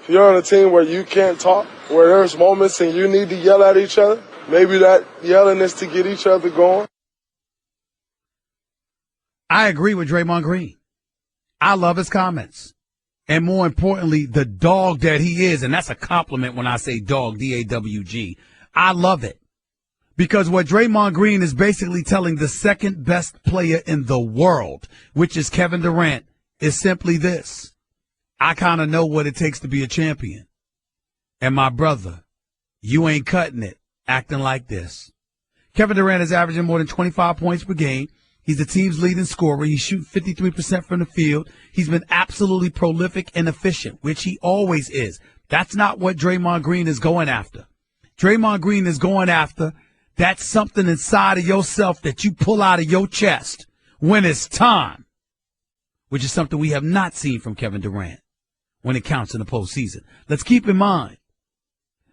you're on a team where you can't talk, where there's moments and you need to yell at each other, maybe that yelling is to get each other going. I agree with Draymond Green. I love his comments. And more importantly, the dog that he is, and that's a compliment when I say dog, D-A-W-G. I love it. Because what Draymond Green is basically telling the second best player in the world, which is Kevin Durant, is simply this. I kind of know what it takes to be a champion. And my brother, you ain't cutting it acting like this. Kevin Durant is averaging more than 25 points per game. He's the team's leading scorer. He shoots 53% from the field. He's been absolutely prolific and efficient, which he always is. That's not what Draymond Green is going after. Draymond Green is going after that's something inside of yourself that you pull out of your chest when it's time, which is something we have not seen from Kevin Durant when it counts in the postseason. Let's keep in mind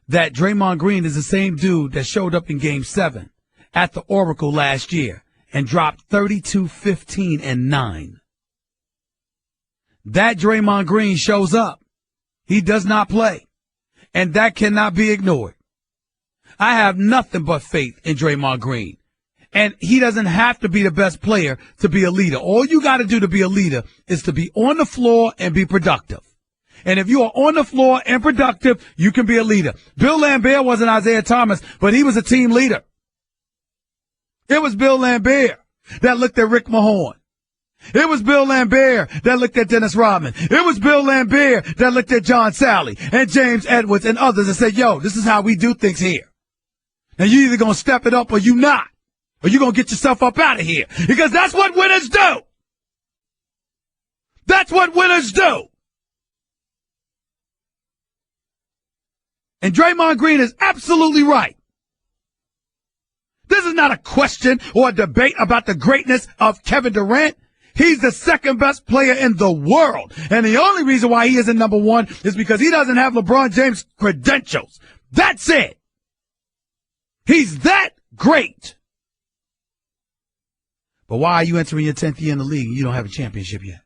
that Draymond Green is the same dude that showed up in Game 7 at the Oracle last year and dropped 32, 15, and 9. That Draymond Green shows up. He does not play. And that cannot be ignored. I have nothing but faith in Draymond Green. And he doesn't have to be the best player to be a leader. All you got to do to be a leader is to be on the floor and be productive. And if you are on the floor and productive, you can be a leader. Bill Laimbeer wasn't Isaiah Thomas, but he was a team leader. It was Bill Laimbeer that looked at Rick Mahorn. It was Bill Laimbeer that looked at Dennis Rodman. It was Bill Laimbeer that looked at John Sally and James Edwards and others and said, yo, this is how we do things here. Now you either going to step it up or you not. Or you're going to get yourself up out of here. Because that's what winners do. That's what winners do. And Draymond Green is absolutely right. This is not a question or a debate about the greatness of Kevin Durant. He's the second best player in the world. And the only reason why he isn't number one is because he doesn't have LeBron James' credentials. That's it. He's that great. But why are you entering your 10th year in the league and you don't have a championship yet?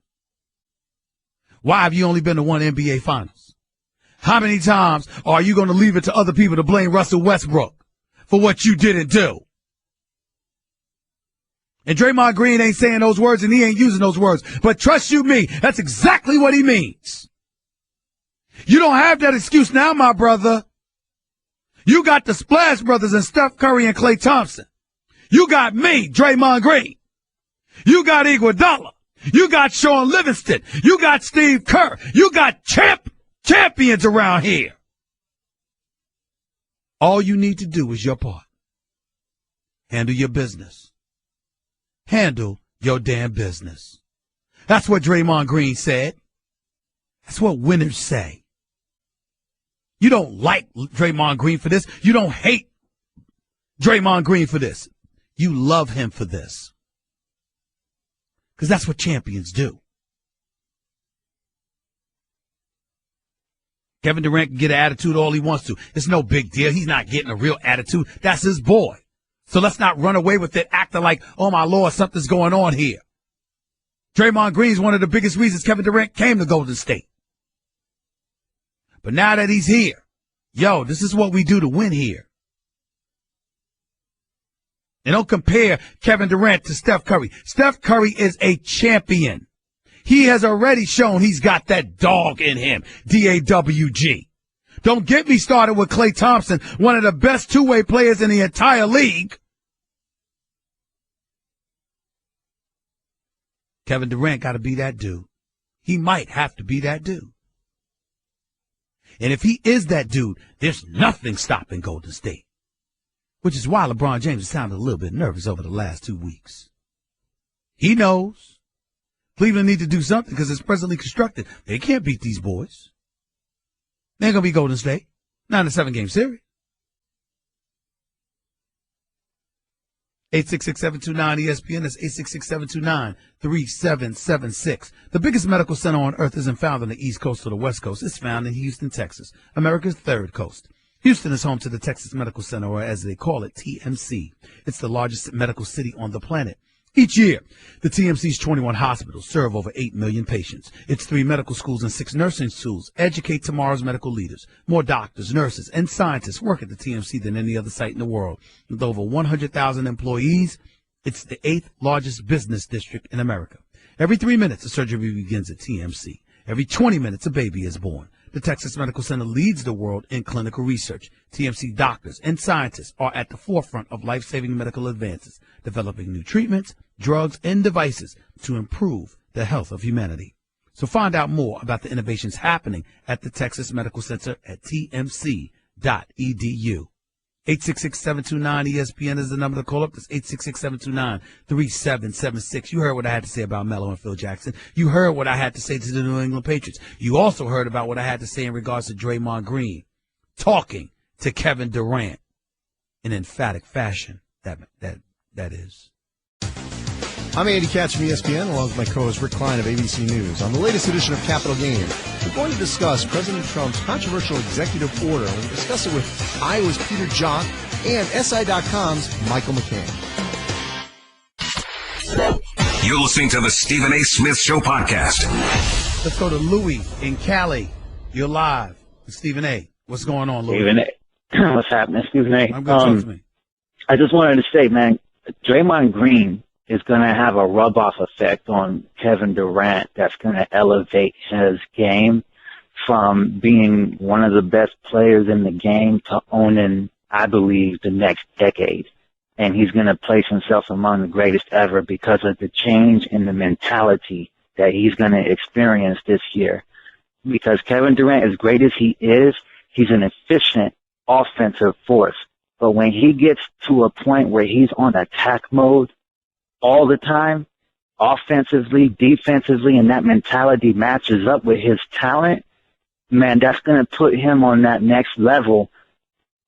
Why have you only been to one NBA Finals? How many times are you going to leave it to other people to blame Russell Westbrook for what you didn't do? And Draymond Green ain't saying those words and he ain't using those words. But trust you me, that's exactly what he means. You don't have that excuse now, my brother. You got the Splash Brothers and Steph Curry and Klay Thompson. You got me, Draymond Green. You got Iguodala. You got Sean Livingston. You got Steve Kerr. You got champions around here. All you need to do is your part. Handle your business. Handle your damn business. That's what Draymond Green said. That's what winners say. You don't like Draymond Green for this. You don't hate Draymond Green for this. You love him for this. Because that's what champions do. Kevin Durant can get an attitude all he wants to. It's no big deal. He's not getting a real attitude. That's his boy. So let's not run away with it acting like, oh, my Lord, something's going on here. Draymond Green is one of the biggest reasons Kevin Durant came to Golden State. But now that he's here, yo, this is what we do to win here. And don't compare Kevin Durant to Steph Curry. Steph Curry is a champion. He has already shown he's got that dog in him, D-A-W-G. Don't get me started with Klay Thompson, one of the best two-way players in the entire league. Kevin Durant got to be that dude. He might have to be that dude. And if he is that dude, there's nothing stopping Golden State. Which is why LeBron James has sounded a little bit nervous over the last 2 weeks. He knows Cleveland need to do something because it's presently constructed. They can't beat these boys. They ain't going to be Golden State. Not in a 7-game series. 866-729-ESPN. That's 866-729-3776. The biggest medical center on earth isn't found on the East Coast or the West Coast. It's found in Houston, Texas, America's third coast. Houston is home to the Texas Medical Center, or as they call it, TMC. It's the largest medical city on the planet. Each year, the TMC's 21 hospitals serve over 8 million patients. Its 3 medical schools and 6 nursing schools educate tomorrow's medical leaders. More doctors, nurses, and scientists work at the TMC than any other site in the world. With over 100,000 employees, it's the 8th largest business district in America. Every 3 minutes, a surgery begins at TMC. Every 20 minutes, a baby is born. The Texas Medical Center leads the world in clinical research. TMC doctors and scientists are at the forefront of life-saving medical advances, developing new treatments, drugs, and devices to improve the health of humanity. So find out more about the innovations happening at the Texas Medical Center at tmc.edu. 866-729-ESPN is the number to call up. That's 866-729-3776. You heard what I had to say about Melo and Phil Jackson. You heard what I had to say to the New England Patriots. You also heard about what I had to say in regards to Draymond Green talking to Kevin Durant in emphatic fashion. That is. I'm Andy Katz from ESPN, along with my co-host Rick Klein of ABC News. On the latest edition of Capital Gain, we're going to discuss President Trump's controversial executive order. We'll discuss it with Iowa's Peter Jok and SI.com's Michael McCann. You're listening to the Stephen A. Smith Show podcast. Let's go to Louie in Cali. You're live with Stephen A. What's going on, Louie? Stephen A. What's happening, Stephen A? I'm good. Talk to me. I just wanted to say, man, Draymond Green is going to have a rub-off effect on Kevin Durant that's going to elevate his game from being one of the best players in the game to owning, I believe, the next decade. And he's going to place himself among the greatest ever because of the change in the mentality that he's going to experience this year. Because Kevin Durant, as great as he is, he's an efficient offensive force. But when he gets to a point where he's on attack mode all the time, offensively, defensively, and that mentality matches up with his talent, man, that's going to put him on that next level,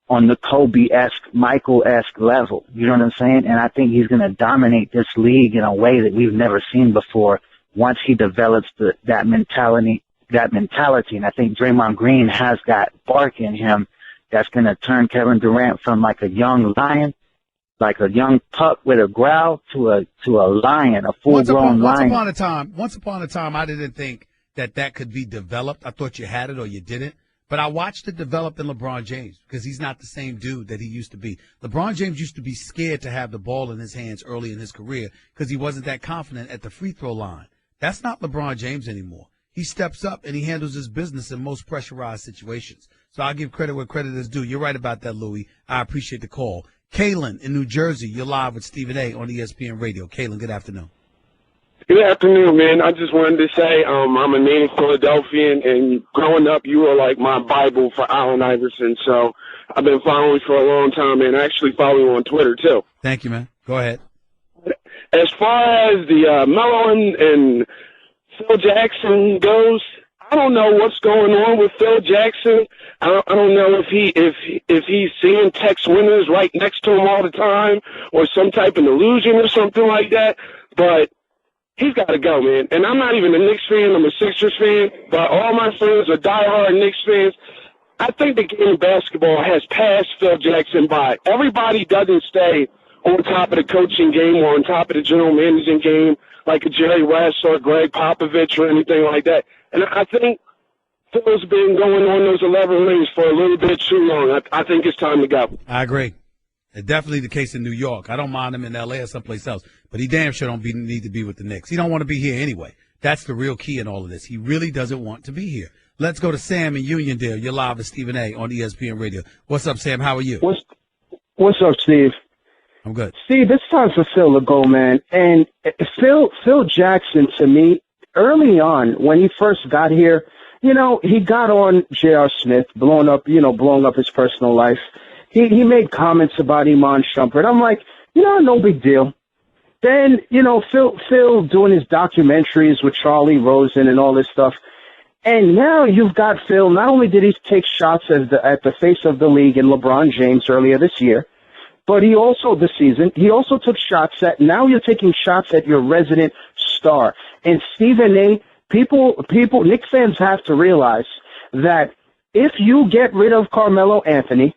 on the Kobe-esque, Michael-esque level. You know what I'm saying? And I think he's going to dominate this league in a way that we've never seen before once he develops that mentality. And I think Draymond Green has that bark in him that's going to turn Kevin Durant from like a young lion, like a young pup with a growl, to a lion, a full-grown lion. Once upon a time, I didn't think that could be developed. I thought you had it or you didn't. But I watched it develop in LeBron James because he's not the same dude that he used to be. LeBron James used to be scared to have the ball in his hands early in his career because he wasn't that confident at the free throw line. That's not LeBron James anymore. He steps up and he handles his business in most pressurized situations. So I'll give credit where credit is due. You're right about that, Louie. I appreciate the call. Kaylin in New Jersey, you're live with Stephen A. on ESPN Radio. Kaylin, good afternoon. Good afternoon, man. I just wanted to say I'm a native Philadelphian, and growing up, you were like my Bible for Allen Iverson. So I've been following you for a long time, and I actually follow you on Twitter, too. Thank you, man. Go ahead. As far as the Melo and Phil Jackson goes, I don't know what's going on with Phil Jackson. I don't know if he's seeing Tex Winters right next to him all the time or some type of illusion or something like that. But he's got to go, man. And I'm not even a Knicks fan. I'm a Sixers fan. But all my friends are diehard Knicks fans. I think the game of basketball has passed Phil Jackson by. Everybody doesn't stay on top of the coaching game or on top of the general managing game like a Jerry West or Greg Popovich or anything like that. And I think Phil's been going on those 11 rings for a little bit too long. I think it's time to go. I agree. It's definitely the case in New York. I don't mind him in L.A. or someplace else, but he damn sure need to be with the Knicks. He don't want to be here anyway. That's the real key in all of this. He really doesn't want to be here. Let's go to Sam in Uniondale. You're live with Stephen A. on ESPN Radio. What's up, Sam? How are you? What's up, Steve? I'm good. Steve, it's time for Phil to go, man. And Phil Jackson, to me, early on when he first got here, you know, he got on J.R. Smith, blowing up his personal life. He made comments about Iman Shumpert. I'm like, you know, no big deal. Then, you know, Phil doing his documentaries with Charlie Rosen and all this stuff. And now you've got Phil. Not only did he take shots at the face of the league and LeBron James earlier this year, but he also took shots at, now you're taking shots at your resident star. And Stephen A., people, Knicks fans have to realize that if you get rid of Carmelo Anthony,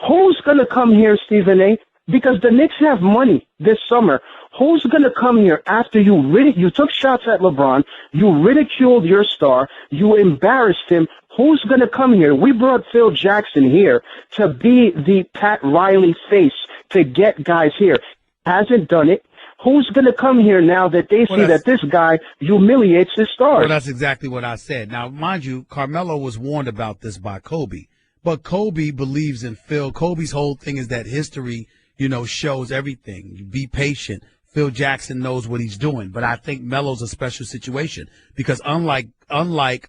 who's going to come here, Stephen A.? Because the Knicks have money this summer. Who's going to come here after you took shots at LeBron, you ridiculed your star, you embarrassed him? Who's going to come here? We brought Phil Jackson here to be the Pat Riley face to get guys here. Hasn't done it. Who's going to come here now that they see that this guy humiliates his stars? Well, that's exactly what I said. Now, mind you, Carmelo was warned about this by Kobe. But Kobe believes in Phil. Kobe's whole thing is that history, you know, shows everything. You be patient. Phil Jackson knows what he's doing. But I think Melo's a special situation because unlike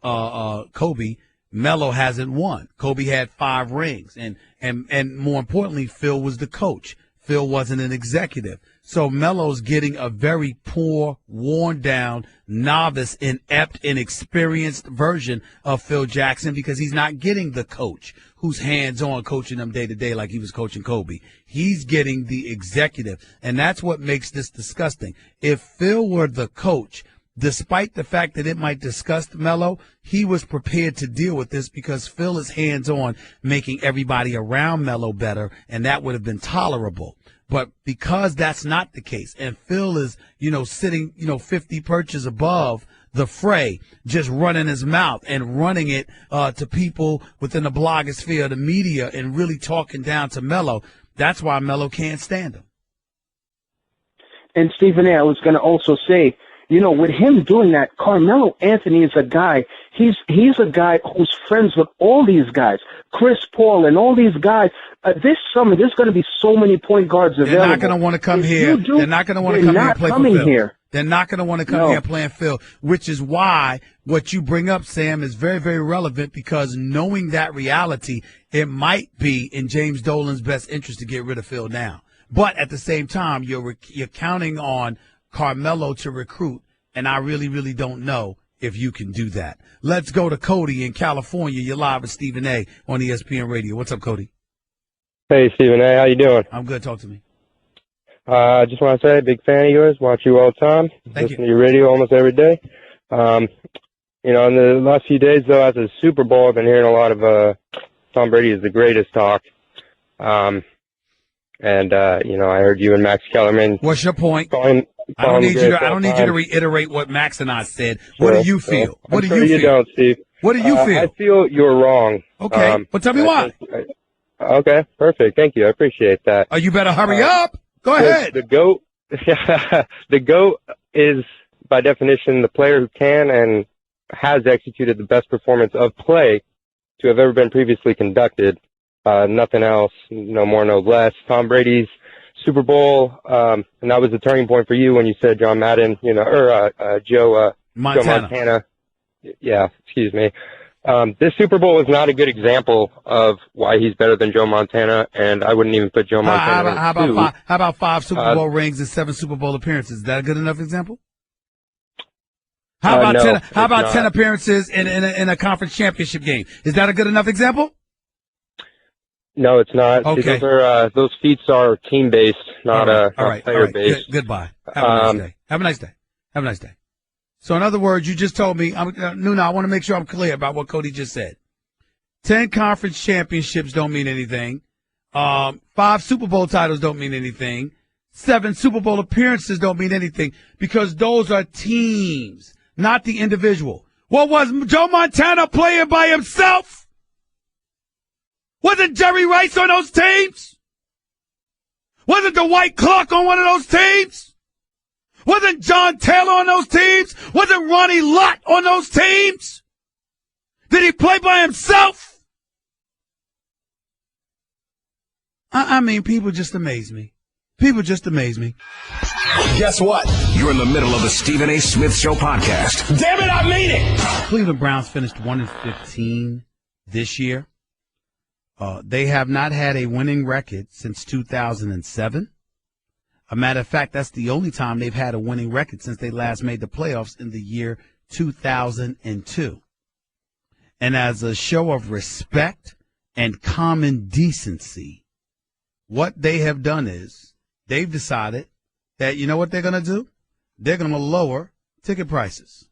Kobe, Melo hasn't won. Kobe had 5 rings. And more importantly, Phil was the coach. Phil wasn't an executive. So Melo's getting a very poor, worn-down, novice, inept, inexperienced version of Phil Jackson because he's not getting the coach who's hands-on coaching them day-to-day like he was coaching Kobe. He's getting the executive, and that's what makes this disgusting. If Phil were the coach, despite the fact that it might disgust Melo, he was prepared to deal with this because Phil is hands-on making everybody around Melo better, and that would have been tolerable. But because that's not the case, and Phil is, you know, sitting, you know, 50 perches above the fray, just running his mouth and running it to people within the blogosphere, the media, and really talking down to Melo, that's why Melo can't stand him. And Stephen A., I was going to also say, you know, with him doing that, Carmelo Anthony is a guy, he's a guy who's friends with all these guys, Chris Paul and all these guys. This summer, there's going to be so many point guards available. They're not going to want to come here. They're not going to want to come here and play for Phil. They're not going to want to come here and play Phil, which is why what you bring up, Sam, is very, very relevant because knowing that reality, it might be in James Dolan's best interest to get rid of Phil now. But at the same time, you're counting on Carmelo to recruit, and I really, really don't know if you can do that. Let's go to Cody in California. You're live with Stephen A. on ESPN Radio. What's up, Cody? Hey, Stephen A. How you doing? I'm good. Talk to me. I just want to say, big fan of yours. Watch you all the time. Listen to your radio almost every day. You know, in the last few days, though, after the Super Bowl, I've been hearing a lot of Tom Brady is the greatest talk. And, you know, I heard you and Max Kellerman. What's your point? I don't need you to reiterate what Max and I said. What do you feel? What do you feel? You don't, Steve. What do you feel? I feel you're wrong. Okay. Well, tell me why. Okay, perfect. Thank you. I appreciate that. Oh, you better hurry up. Go ahead. The GOAT, the GOAT is, by definition, the player who can and has executed the best performance of play to have ever been previously conducted. Nothing else, no more, no less. Tom Brady's Super Bowl, and that was the turning point for you when you said John Madden, or Joe Montana. Yeah, excuse me. This Super Bowl is not a good example of why he's better than Joe Montana, and I wouldn't even put Joe Montana How about 5 Super Bowl rings and 7 Super Bowl appearances? Is that a good enough example? How about 10 appearances in a conference championship game? Is that a good enough example? No, it's not. Okay. Those feats are team-based, not player-based. Goodbye. Have a nice day. So in other words, you just told me, Nuna, I want to make sure I'm clear about what Cody just said. 10 conference championships don't mean anything. 5 Super Bowl titles don't mean anything. 7 Super Bowl appearances don't mean anything because those are teams, not the individual. What was Joe Montana playing by himself? Wasn't Jerry Rice on those teams? Wasn't the White Clock on one of those teams? Wasn't John Taylor on those teams? Wasn't Ronnie Lott on those teams? Did he play by himself? I mean, people just amaze me. Guess what? You're in the middle of the Stephen A. Smith Show podcast. Damn it, I mean it! Cleveland Browns finished 1-15 this year. They have not had a winning record since 2007. A matter of fact, that's the only time they've had a winning record since they last made the playoffs in the year 2002. And as a show of respect and common decency, what they have done is they've decided that, you know what they're going to do? They're going to lower ticket prices.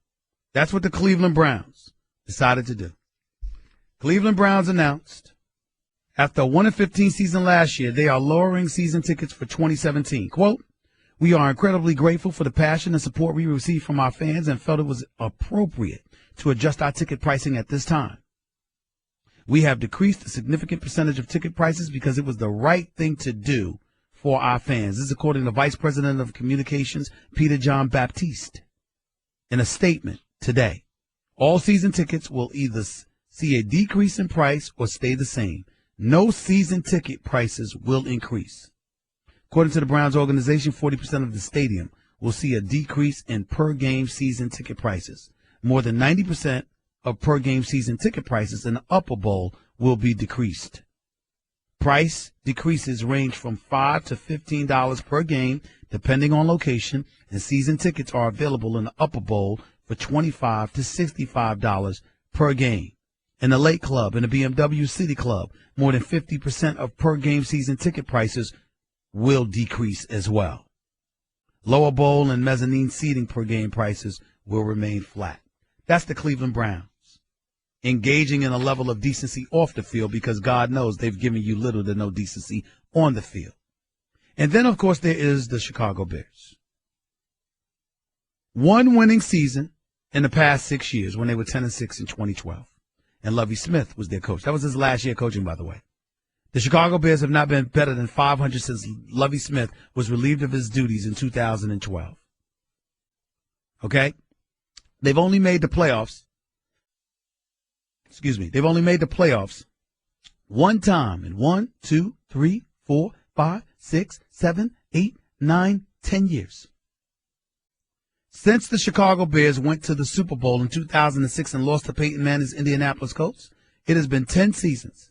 That's what the Cleveland Browns decided to do. Cleveland Browns announced after a 1-15 season last year, they are lowering season tickets for 2017. Quote, "We are incredibly grateful for the passion and support we received from our fans and felt it was appropriate to adjust our ticket pricing at this time. We have decreased a significant percentage of ticket prices because it was the right thing to do for our fans." This is according to Vice President of Communications, Peter John Baptiste. In a statement today, all season tickets will either see a decrease in price or stay the same. No season ticket prices will increase. According to the Browns organization, 40% of the stadium will see a decrease in per-game season ticket prices. More than 90% of per-game season ticket prices in the upper bowl will be decreased. Price decreases range from $5 to $15 per game, depending on location, and season tickets are available in the upper bowl for $25 to $65 per game. In the Lake Club and the BMW City Club, more than 50% of per-game season ticket prices will decrease as well. Lower bowl and mezzanine seating per-game prices will remain flat. That's the Cleveland Browns, engaging in a level of decency off the field because God knows they've given you little to no decency on the field. And then, of course, there is the Chicago Bears. One winning season in the past 6 years when they were 10-6 in 2012. And Lovie Smith was their coach. That was his last year coaching, by the way. The Chicago Bears have not been better than 500 since Lovie Smith was relieved of his duties in 2012. Okay? They've only made the playoffs. They've only made the playoffs one time in 1, 2, 3, 4, 5, 6, 7, 8, 9, 10 years. Since the Chicago Bears went to the Super Bowl in 2006 and lost to Peyton Manning's Indianapolis Colts, it has been 10 seasons.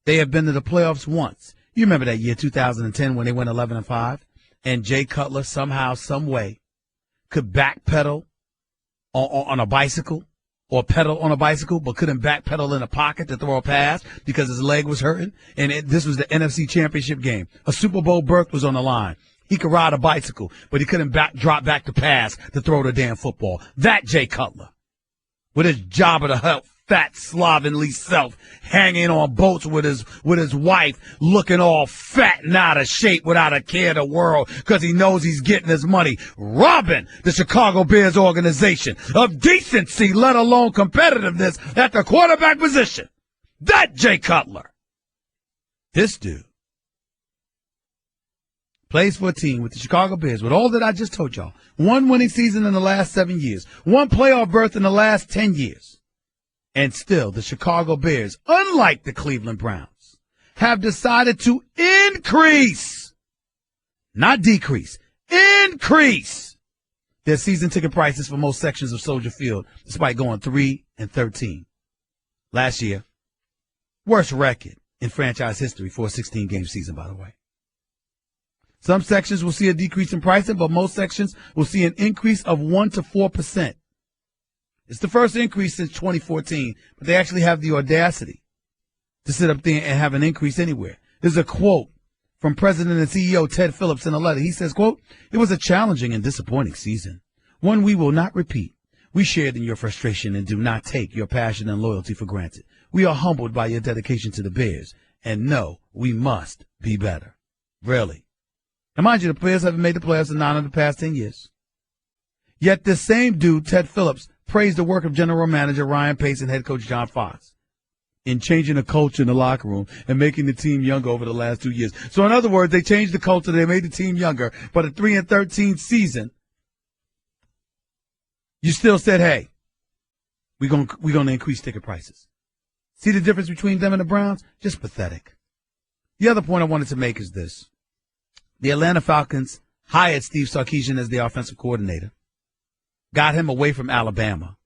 They have been to the playoffs once. You remember that year, 2010, when they went 11-5, and Jay Cutler somehow, some way, could backpedal on a bicycle or pedal on a bicycle, but couldn't backpedal in a pocket to throw a pass because his leg was hurting. And this was the NFC Championship game. A Super Bowl berth was on the line. He could ride a bicycle, but he couldn't drop back to pass to throw the damn football. That Jay Cutler, with his Jabba the Hutt, fat, slovenly self, hanging on boats with his wife, looking all fat and out of shape without a care in the world because he knows he's getting his money, robbing the Chicago Bears organization of decency, let alone competitiveness at the quarterback position. That Jay Cutler. This dude plays for a team with the Chicago Bears, with all that I just told y'all. One winning season in the last 7 years. One playoff berth in the last 10 years. And still, the Chicago Bears, unlike the Cleveland Browns, have decided to increase not decrease, increase their season ticket prices for most sections of Soldier Field, despite going 3-13 last year. Worst record in franchise history for a 16-game season, by the way. Some sections will see a decrease in pricing, but most sections will see an increase of 1 to 4%. It's the first increase since 2014, but they actually have the audacity to sit up there and have an increase anywhere. There's a quote from President and CEO Ted Phillips in a letter. He says, quote, "It was a challenging and disappointing season, one we will not repeat. We shared in your frustration and do not take your passion and loyalty for granted. We are humbled by your dedication to the Bears and know we must be better." Really. Now, mind you, the Bears haven't made the playoffs in 9 of the past 10 years. Yet this same dude, Ted Phillips, praised the work of General Manager Ryan Pace and head coach John Fox in changing the culture in the locker room and making the team younger over the last 2 years. So in other words, they changed the culture, they made the team younger, but a 3-13 season, you still said, hey, we're gonna increase ticket prices. See the difference between them and the Browns? Just pathetic. The other point I wanted to make is this. The Atlanta Falcons hired Steve Sarkisian as the offensive coordinator, got him away from Alabama.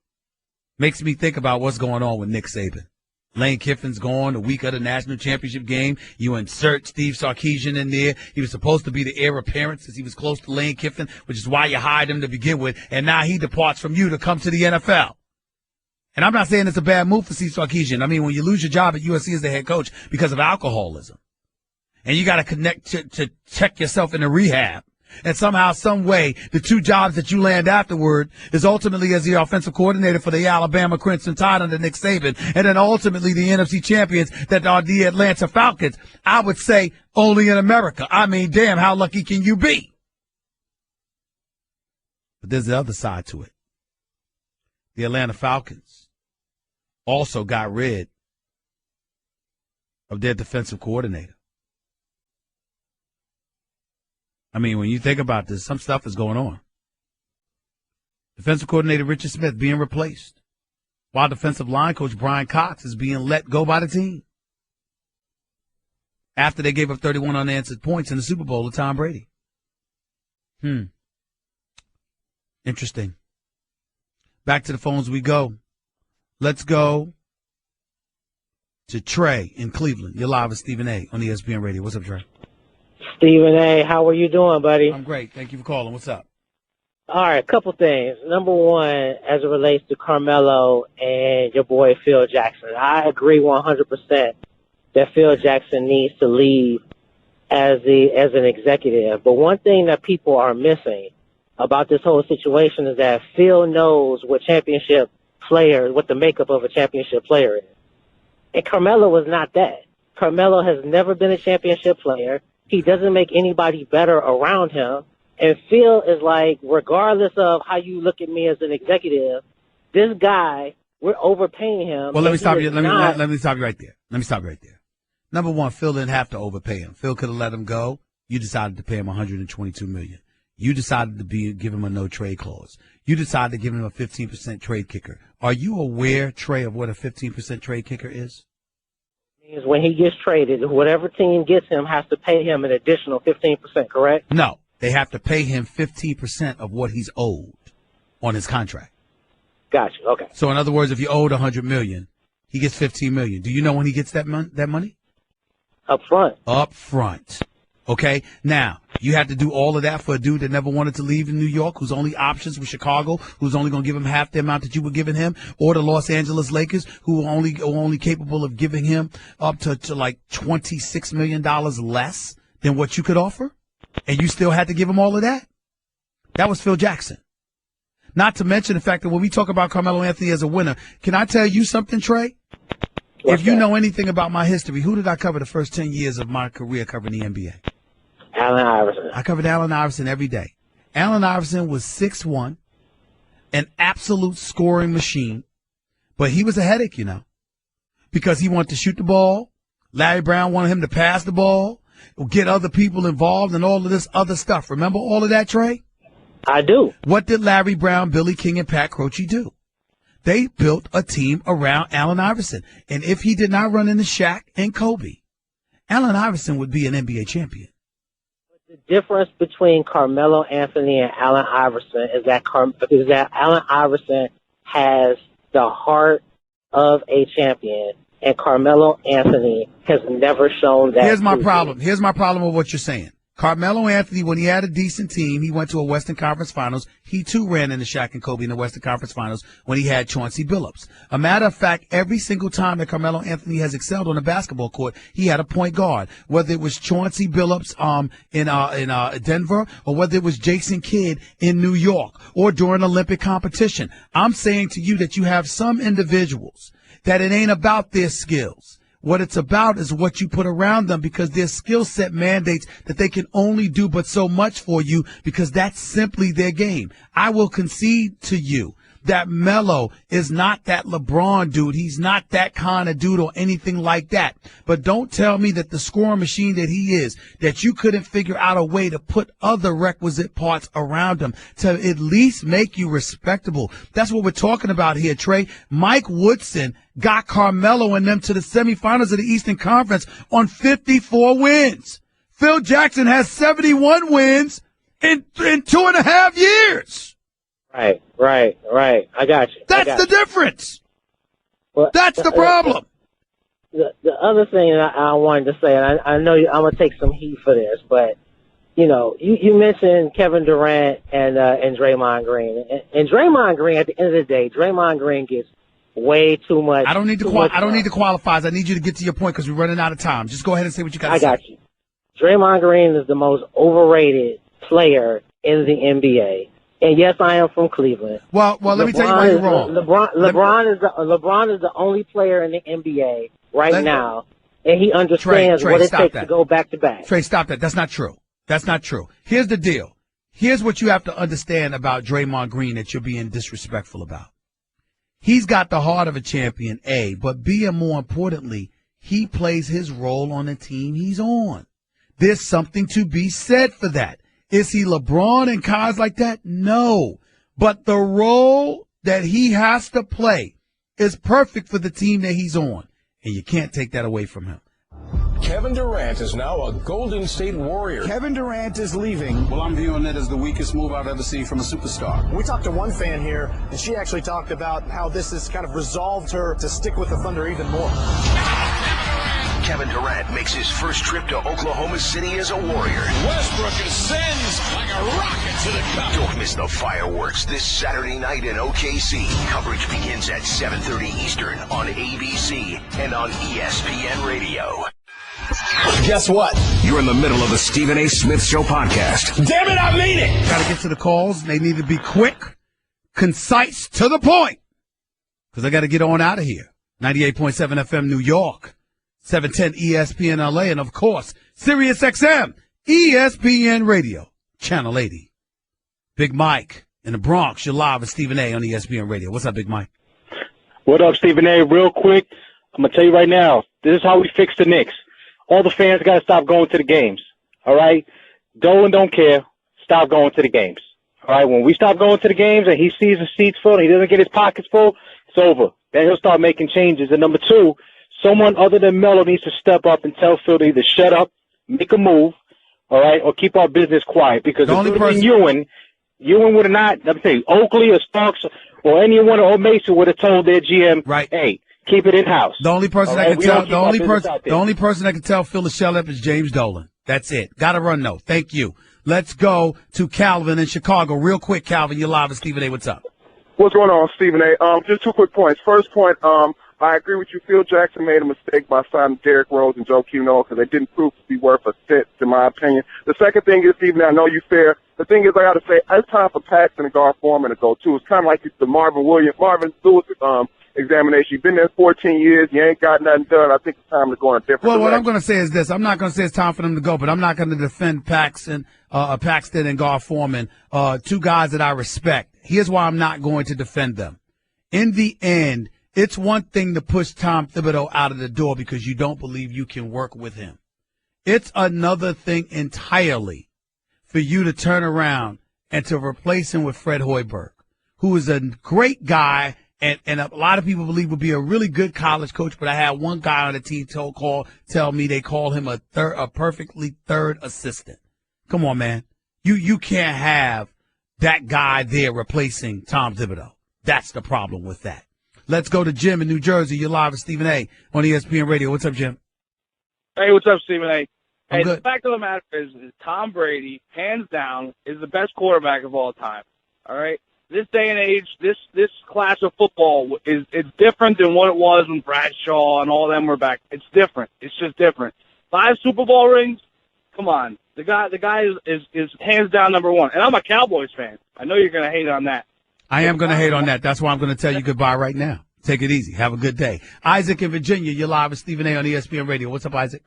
Makes me think about what's going on with Nick Saban. Lane Kiffin's gone the week of the national championship game. You insert Steve Sarkisian in there. He was supposed to be the heir apparent since he was close to Lane Kiffin, which is why you hired him to begin with. And now he departs from you to come to the NFL. And I'm not saying it's a bad move for Steve Sarkisian. I mean, when you lose your job at USC as the head coach because of alcoholism, and you got to connect to check yourself into rehab, and somehow, some way, the 2 jobs that you land afterward is ultimately as the offensive coordinator for the Alabama Crimson Tide under Nick Saban, and then ultimately the NFC champions that are the Atlanta Falcons. I would say only in America. I mean, damn, how lucky can you be? But there's the other side to it. The Atlanta Falcons also got rid of their defensive coordinator. I mean, when you think about this, some stuff is going on. Defensive coordinator Richard Smith being replaced, while defensive line coach Brian Cox is being let go by the team after they gave up 31 unanswered points in the Super Bowl to Tom Brady. Interesting. Back to the phones we go. Let's go to Trey in Cleveland. You're live with Stephen A. on ESPN Radio. What's up, Trey? Stephen A., how are you doing, buddy? I'm great. Thank you for calling. What's up? All right, a couple things. Number one, as it relates to Carmelo and your boy Phil Jackson, I agree 100% that Phil Jackson needs to leave as an executive. But one thing that people are missing about this whole situation is that Phil knows what the makeup of a championship player is. And Carmelo was not that. Carmelo has never been a championship player. He doesn't make anybody better around him. And Phil is like, regardless of how you look at me as an executive, this guy, we're overpaying him. Well, let me stop you right there. Number one, Phil didn't have to overpay him. Phil could have let him go. You decided to pay him $122 million. You decided to give him a no trade clause. You decided to give him a 15% trade kicker. Are you aware, Trey, of what a 15% trade kicker is? Means when he gets traded, whatever team gets him has to pay him an additional 15%, correct? No, they have to pay him 15% of what he's owed on his contract. Gotcha. Okay. So in other words, if you owed $100 million, he gets $15 million. Do you know when he gets that money? Up front. Up front. Okay. Now you have to do all of that for a dude that never wanted to leave in New York, whose only options were Chicago, who's only going to give him half the amount that you were giving him, or the Los Angeles Lakers, who are only capable of giving him up to like $26 million less than what you could offer, and you still had to give him all of that. That was Phil Jackson. Not to mention the fact that when we talk about Carmelo Anthony as a winner, can I tell you something, Trey? If you know anything about my history, who did I cover the first 10 years of my career covering the NBA? Allen Iverson. I covered Allen Iverson every day. Allen Iverson was 6'1", an absolute scoring machine, but he was a headache, because he wanted to shoot the ball. Larry Brown wanted him to pass the ball, get other people involved, and all of this other stuff. Remember all of that, Trey? I do. What did Larry Brown, Billy King, and Pat Croce do? They built a team around Allen Iverson. And if he did not run into Shaq and Kobe, Allen Iverson would be an NBA champion. The difference between Carmelo Anthony and Allen Iverson is that Allen Iverson has the heart of a champion, and Carmelo Anthony has never shown that. Here's my problem. Here's my problem with what you're saying. Carmelo Anthony, when he had a decent team, he went to a Western Conference Finals. He, too, ran into Shaq and Kobe in the Western Conference Finals when he had Chauncey Billups. A matter of fact, every single time that Carmelo Anthony has excelled on the basketball court, he had a point guard, whether it was Chauncey Billups in Denver or whether it was Jason Kidd in New York or during Olympic competition. I'm saying to you that you have some individuals that it ain't about their skills. What it's about is what you put around them, because their skill set mandates that they can only do but so much for you, because that's simply their game. I will concede to you that Melo is not that LeBron dude. He's not that kind of dude or anything like that. But don't tell me that the scoring machine that he is, that you couldn't figure out a way to put other requisite parts around him to at least make you respectable. That's what we're talking about here, Trey. Mike Woodson got Carmelo and them to the semifinals of the Eastern Conference on 54 wins. Phil Jackson has 71 wins in 2.5 years. Right. I got you. That's the difference. Well, that's the problem. The other thing that I wanted to say, and I know I'm gonna take some heat for this, but you mentioned Kevin Durant and Draymond Green, and Draymond Green. At the end of the day, Draymond Green gets way too much. I don't need the qualifiers. I need you to get to your point because we're running out of time. Just go ahead and say what you got to say. I got you. Draymond Green is the most overrated player in the NBA. And yes, I am from Cleveland. Well, let me tell you why you're wrong. LeBron is the only player in the NBA now, and he understands what it takes to go back to back. Trey, stop that. That's not true. That's not true. Here's the deal. Here's what you have to understand about Draymond Green that you're being disrespectful about. He's got the heart of a champion, A, but B, and more importantly, he plays his role on the team he's on. There's something to be said for that. Is he LeBron and guys like that? No. But the role that he has to play is perfect for the team that he's on, and you can't take that away from him. Kevin Durant is now a Golden State Warrior. Kevin Durant is leaving. Well, I'm viewing that as the weakest move I've ever seen from a superstar. We talked to one fan here, and she actually talked about how this has kind of resolved her to stick with the Thunder even more. Kevin Durant makes his first trip to Oklahoma City as a Warrior. Westbrook ascends like a rocket to the cup. Don't miss the fireworks this Saturday night in OKC. Coverage begins at 7:30 Eastern on ABC and on ESPN Radio. Guess what? You're in the middle of the Stephen A. Smith Show podcast. Damn it, I mean it! Got to get to the calls. They need to be quick, concise, to the point, because I got to get on out of here. 98.7 FM New York, 710 ESPN LA, and of course, Sirius XM, ESPN Radio, Channel 80. Big Mike in the Bronx, you're live with Stephen A. on ESPN Radio. What's up, Big Mike? What up, Stephen A.? Real quick, I'm going to tell you right now, this is how we fix the Knicks. All the fans got to stop going to the games, all right? Dolan don't care. Stop going to the games, all right? When we stop going to the games and he sees the seats full and he doesn't get his pockets full, it's over. Then he'll start making changes. And number two, someone other than Melo needs to step up and tell Phil to either shut up, make a move, all right, or keep our business quiet. Because if it would have been Ewing would have not, let me tell you, Oakley or Starks or anyone or Mason would have told their GM, hey, keep it in house. The only person that can tell Phil to shut up is James Dolan. That's it. Got to run though. Thank you. Let's go to Calvin in Chicago. Real quick, Calvin, you're live with Stephen A. What's up? What's going on, Stephen A? Just 2 quick points. First point, I agree with you. Phil Jackson made a mistake by signing Derrick Rose and Joakim Noah because they didn't prove to be worth a cent, in my opinion. The second thing is, Stephen, I know you're fair. The thing is, I got to say, it's time for Paxton and Gar Forman to go, too. It's kind of like the Marvin Lewis examination. You've been there 14 years. You ain't got nothing done. I think it's time to go in a different direction. What I'm going to say is this. I'm not going to say it's time for them to go, but I'm not going to defend Paxton and Gar Forman, two guys that I respect. Here's why I'm not going to defend them. In the end, it's one thing to push Tom Thibodeau out of the door because you don't believe you can work with him. It's another thing entirely for you to turn around and to replace him with Fred Hoiberg, who is a great guy and a lot of people believe would be a really good college coach. But I had one guy on the team tell me they call him a perfectly third assistant. Come on, man. You can't have that guy there replacing Tom Thibodeau. That's the problem with that. Let's go to Jim in New Jersey. You're live with Stephen A. on ESPN Radio. What's up, Jim? Hey, what's up, Stephen A? Hey, good. The fact of the matter is Tom Brady, hands down, is the best quarterback of all time. All right? This day and age, this class of football it's different than what it was when Bradshaw and all them were back. It's different. It's just different. 5 Super Bowl rings? Come on. The guy is hands down number one. And I'm a Cowboys fan. I know you're going to hate on that. I am going to hate on that. That's why I'm going to tell you goodbye right now. Take it easy. Have a good day. Isaac in Virginia, you're live with Stephen A. on ESPN Radio. What's up, Isaac?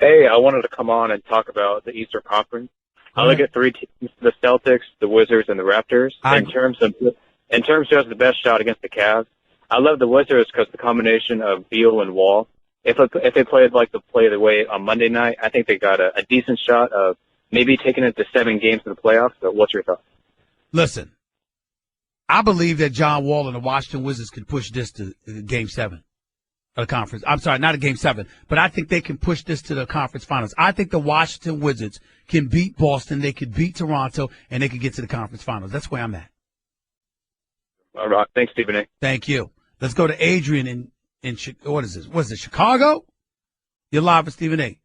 Hey, I wanted to come on and talk about the Eastern Conference. I look at 3 teams: the Celtics, the Wizards, and the Raptors. In terms of the best shot against the Cavs, I love the Wizards because the combination of Beal and Wall. If they played like the play the way on Monday night, I think they got a decent shot of maybe taking it to 7 games in the playoffs. But what's your thoughts? Listen, I believe that John Wall and the Washington Wizards can push this to Game 7 of the conference. I'm sorry, not a Game 7, but I think they can push this to the conference finals. I think the Washington Wizards can beat Boston, they could beat Toronto, and they could get to the conference finals. That's where I'm at. All right. Thanks, Stephen A. Thank you. Let's go to Adrian in what is this? What is it, Chicago? You're live with Stephen A.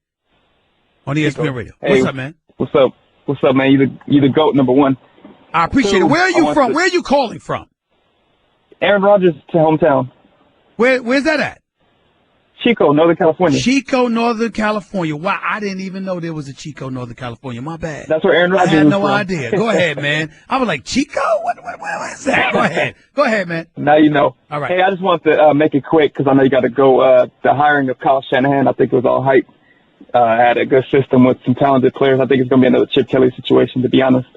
on ESPN Radio. Hey, what's up, man? What's up? What's up, man? You the GOAT, number one. I appreciate it. Where are you from? Where are you calling from? Aaron Rodgers' hometown. Where's that at? Chico, Northern California. Chico, Northern California. Wow, I didn't even know there was a Chico, Northern California. My bad. That's where Aaron Rodgers is I had no from. idea. Go ahead, man. I was like, Chico? What is that? Go ahead. Go ahead, man. Now you know. All right. Hey, I just want to make it quick because I know you got to go. The hiring of Kyle Shanahan, I think it was all hype. Had a good system with some talented players. I think it's going to be another Chip Kelly situation, to be honest.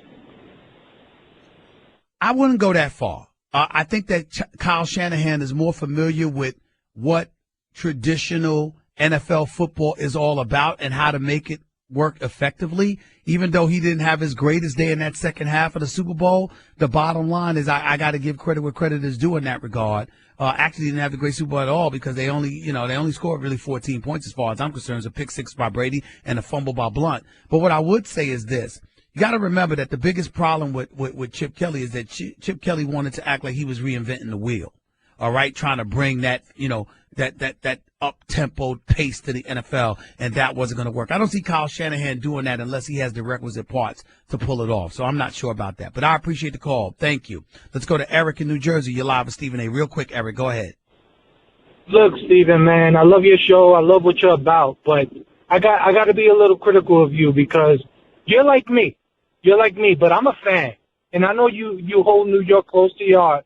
I wouldn't go that far. I think that Kyle Shanahan is more familiar with what traditional NFL football is all about and how to make it work effectively. Even though he didn't have his greatest day in that second half of the Super Bowl, the bottom line is I got to give credit where credit is due in that regard. Actually didn't have the great Super Bowl at all because they only scored really 14 points as far as I'm concerned. It was a pick 6 by Brady and a fumble by Blunt. But what I would say is this. You got to remember that the biggest problem with Chip Kelly is that Chip Kelly wanted to act like he was reinventing the wheel. All right, trying to bring that, that up-tempo pace to the NFL, and that wasn't going to work. I don't see Kyle Shanahan doing that unless he has the requisite parts to pull it off. So I'm not sure about that. But I appreciate the call. Thank you. Let's go to Eric in New Jersey. You're live with Stephen A. Real quick, Eric, go ahead. Look, Stephen, man, I love your show. I love what you're about. But I got to be a little critical of you because you're like me. You're like me, but I'm a fan. And I know you hold New York close to your heart.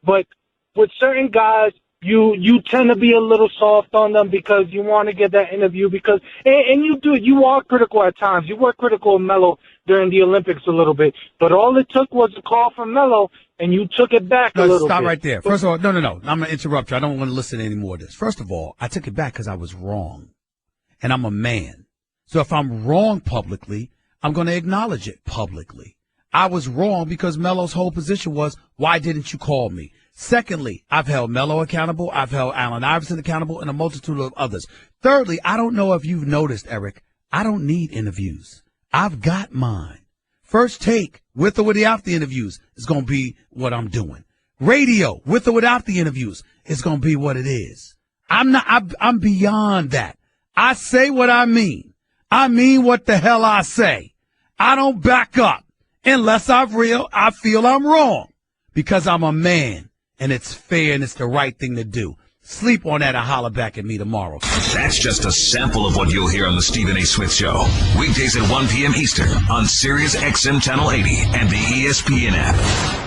But with certain guys, you tend to be a little soft on them because you want to get that interview because and you are critical at times. You were critical of Melo during the Olympics a little bit, but all it took was a call from Melo and you took it back a little bit. Stop right there. First of all, no. I'm going to interrupt you. I don't want to listen to any more of this. First of all, I took it back because I was wrong, and I'm a man. So if I'm wrong publicly, I'm going to acknowledge it publicly. I was wrong because Melo's whole position was, why didn't you call me? Secondly, I've held Melo accountable. I've held Allen Iverson accountable and a multitude of others. Thirdly, I don't know if you've noticed, Eric, I don't need interviews. I've got mine. First Take, with or without the interviews, is going to be what I'm doing. Radio, with or without the interviews, is going to be what it is. I'm beyond that. I say what I mean. I mean what the hell I say. I don't back up unless I feel I'm wrong because I'm a man and it's fair and it's the right thing to do. Sleep on that and holler back at me tomorrow. That's just a sample of what you'll hear on the Stephen A. Smith Show. Weekdays at 1 p.m. Eastern on Sirius XM Channel 80 and the ESPN app.